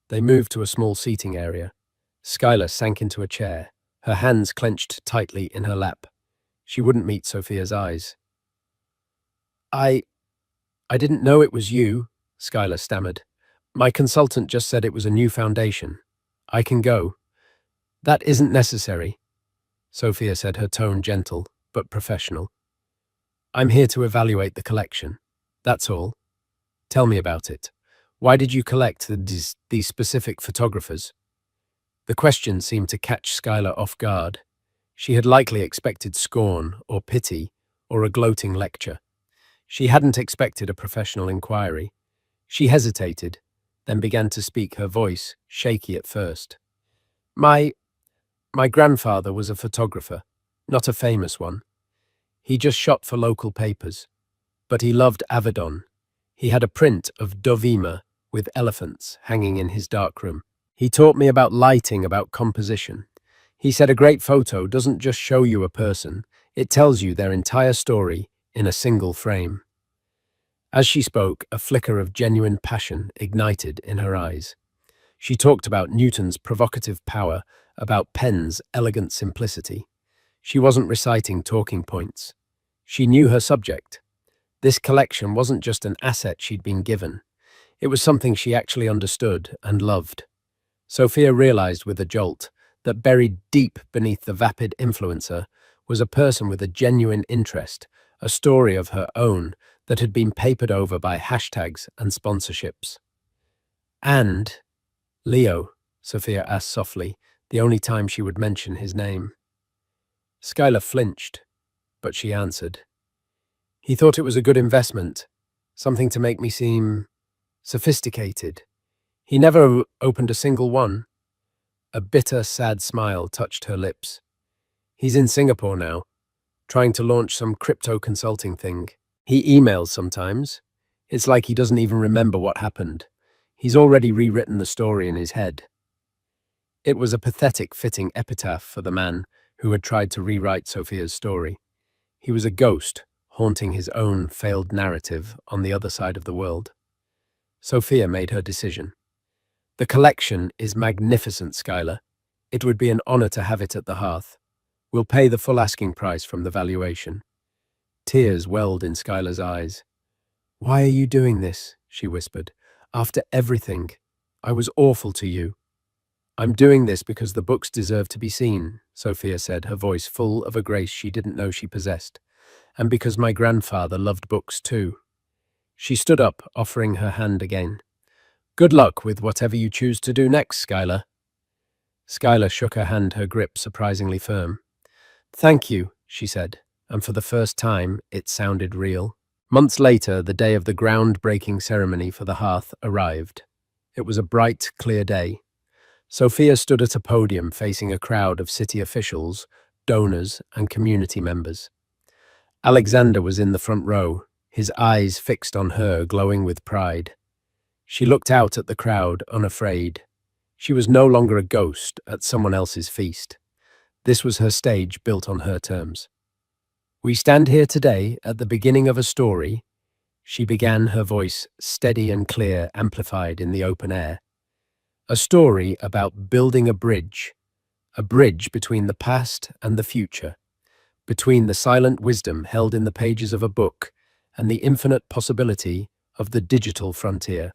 They moved to a small seating area. Schuyler sank into a chair, her hands clenched tightly in her lap. She wouldn't meet Sophia's eyes. I didn't know it was you," Schuyler stammered. "My consultant just said it was a new foundation. I can go." "That isn't necessary," Sophia said, her tone gentle but professional. "I'm here to evaluate the collection. That's all. Tell me about it. Why did you collect these specific photographers?" The question seemed to catch Schuyler off guard. She had likely expected scorn or pity or a gloating lecture. She hadn't expected a professional inquiry. She hesitated, then began to speak, her voice shaky at first. My grandfather was a photographer, not a famous one. He just shot for local papers. But he loved Avedon. He had a print of Dovima with elephants hanging in his darkroom. He taught me about lighting, about composition. He said a great photo doesn't just show you a person, it tells you their entire story in a single frame. As she spoke, a flicker of genuine passion ignited in her eyes. She talked about Newton's provocative power, about Penn's elegant simplicity. She wasn't reciting talking points. She knew her subject. This collection wasn't just an asset she'd been given. It was something she actually understood and loved. Sophia realized with a jolt that buried deep beneath the vapid influencer was a person with a genuine interest, a story of her own that had been papered over by hashtags and sponsorships. "And Leo," Sophia asked softly, the only time she would mention his name. Schuyler flinched, but she answered. "He thought it was a good investment, something to make me seem sophisticated. He never opened a single one." A bitter, sad smile touched her lips. "He's in Singapore now, trying to launch some crypto consulting thing. He emails sometimes. It's like he doesn't even remember what happened. He's already rewritten the story in his head." It was a pathetic, fitting epitaph for the man who had tried to rewrite Sophia's story. He was a ghost, haunting his own failed narrative on the other side of the world. Sophia made her decision. The collection is magnificent, Skylar. It would be an honor to have it at the hearth. We'll pay the full asking price from the valuation. Tears welled in Skylar's eyes. Why are you doing this? She whispered. After everything, I was awful to you. I'm doing this because the books deserve to be seen, Sophia said, her voice full of a grace she didn't know she possessed, and because my grandfather loved books too. She stood up, offering her hand again. Good luck with whatever you choose to do next, Skylar. Skylar shook her hand, her grip surprisingly firm. Thank you, she said, and for the first time, it sounded real. Months later, the day of the groundbreaking ceremony for the hearth arrived. It was a bright, clear day. Sophia stood at a podium facing a crowd of city officials, donors, and community members. Alexander was in the front row, his eyes fixed on her, glowing with pride. She looked out at the crowd, unafraid. She was no longer a ghost at someone else's feast. This was her stage built on her terms. We stand here today at the beginning of a story, she began, her voice steady and clear, amplified in the open air. A story about building a bridge between the past and the future, between the silent wisdom held in the pages of a book and the infinite possibility of the digital frontier.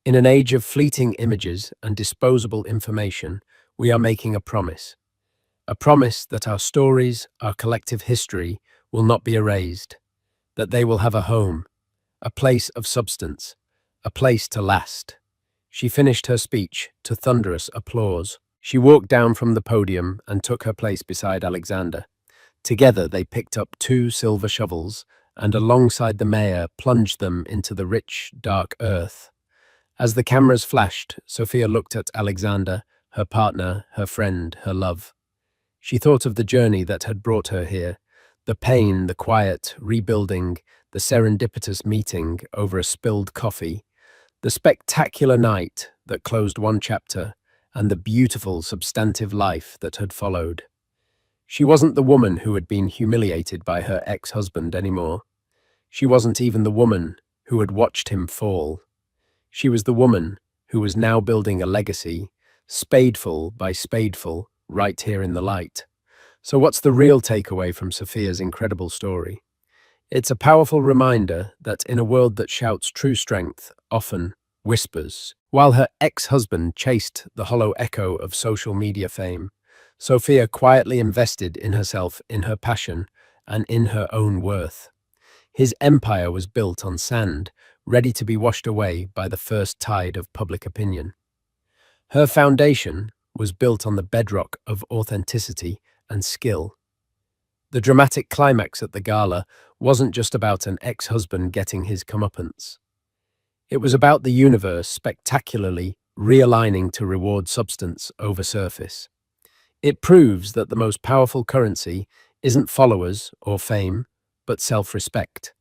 In an age of fleeting images and disposable information, we are making a promise that our stories, our collective history, will not be erased, that they will have a home, a place of substance, a place to last. She finished her speech to thunderous applause. She walked down from the podium and took her place beside Alexander. Together they picked up 2 silver shovels and alongside the mayor plunged them into the rich, dark earth. As the cameras flashed, Sophia looked at Alexander, her partner, her friend, her love. She thought of the journey that had brought her here, the pain, the quiet, rebuilding, the serendipitous meeting over a spilled coffee, the spectacular night that closed one chapter, and the beautiful, substantive life that had followed. She wasn't the woman who had been humiliated by her ex-husband anymore. She wasn't even the woman who had watched him fall. She was the woman who was now building a legacy, spadeful by spadeful, right here in the light. So what's the real takeaway from Sophia's incredible story? It's a powerful reminder that in a world that shouts true strength, often whispers. While her ex-husband chased the hollow echo of social media fame, Sophia quietly invested in herself, in her passion, and in her own worth. His empire was built on sand, ready to be washed away by the first tide of public opinion. Her foundation was built on the bedrock of authenticity and skill. The dramatic climax at the gala wasn't just about an ex-husband getting his comeuppance. It was about the universe spectacularly realigning to reward substance over surface. It proves that the most powerful currency isn't followers or fame, but self-respect.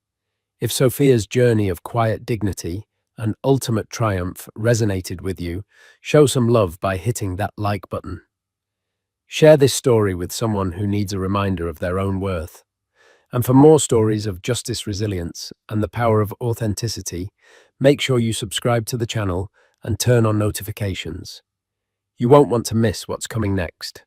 If Sophia's journey of quiet dignity and ultimate triumph resonated with you, show some love by hitting that like button. Share this story with someone who needs a reminder of their own worth. And for more stories of justice, resilience, and the power of authenticity, make sure you subscribe to the channel and turn on notifications. You won't want to miss what's coming next.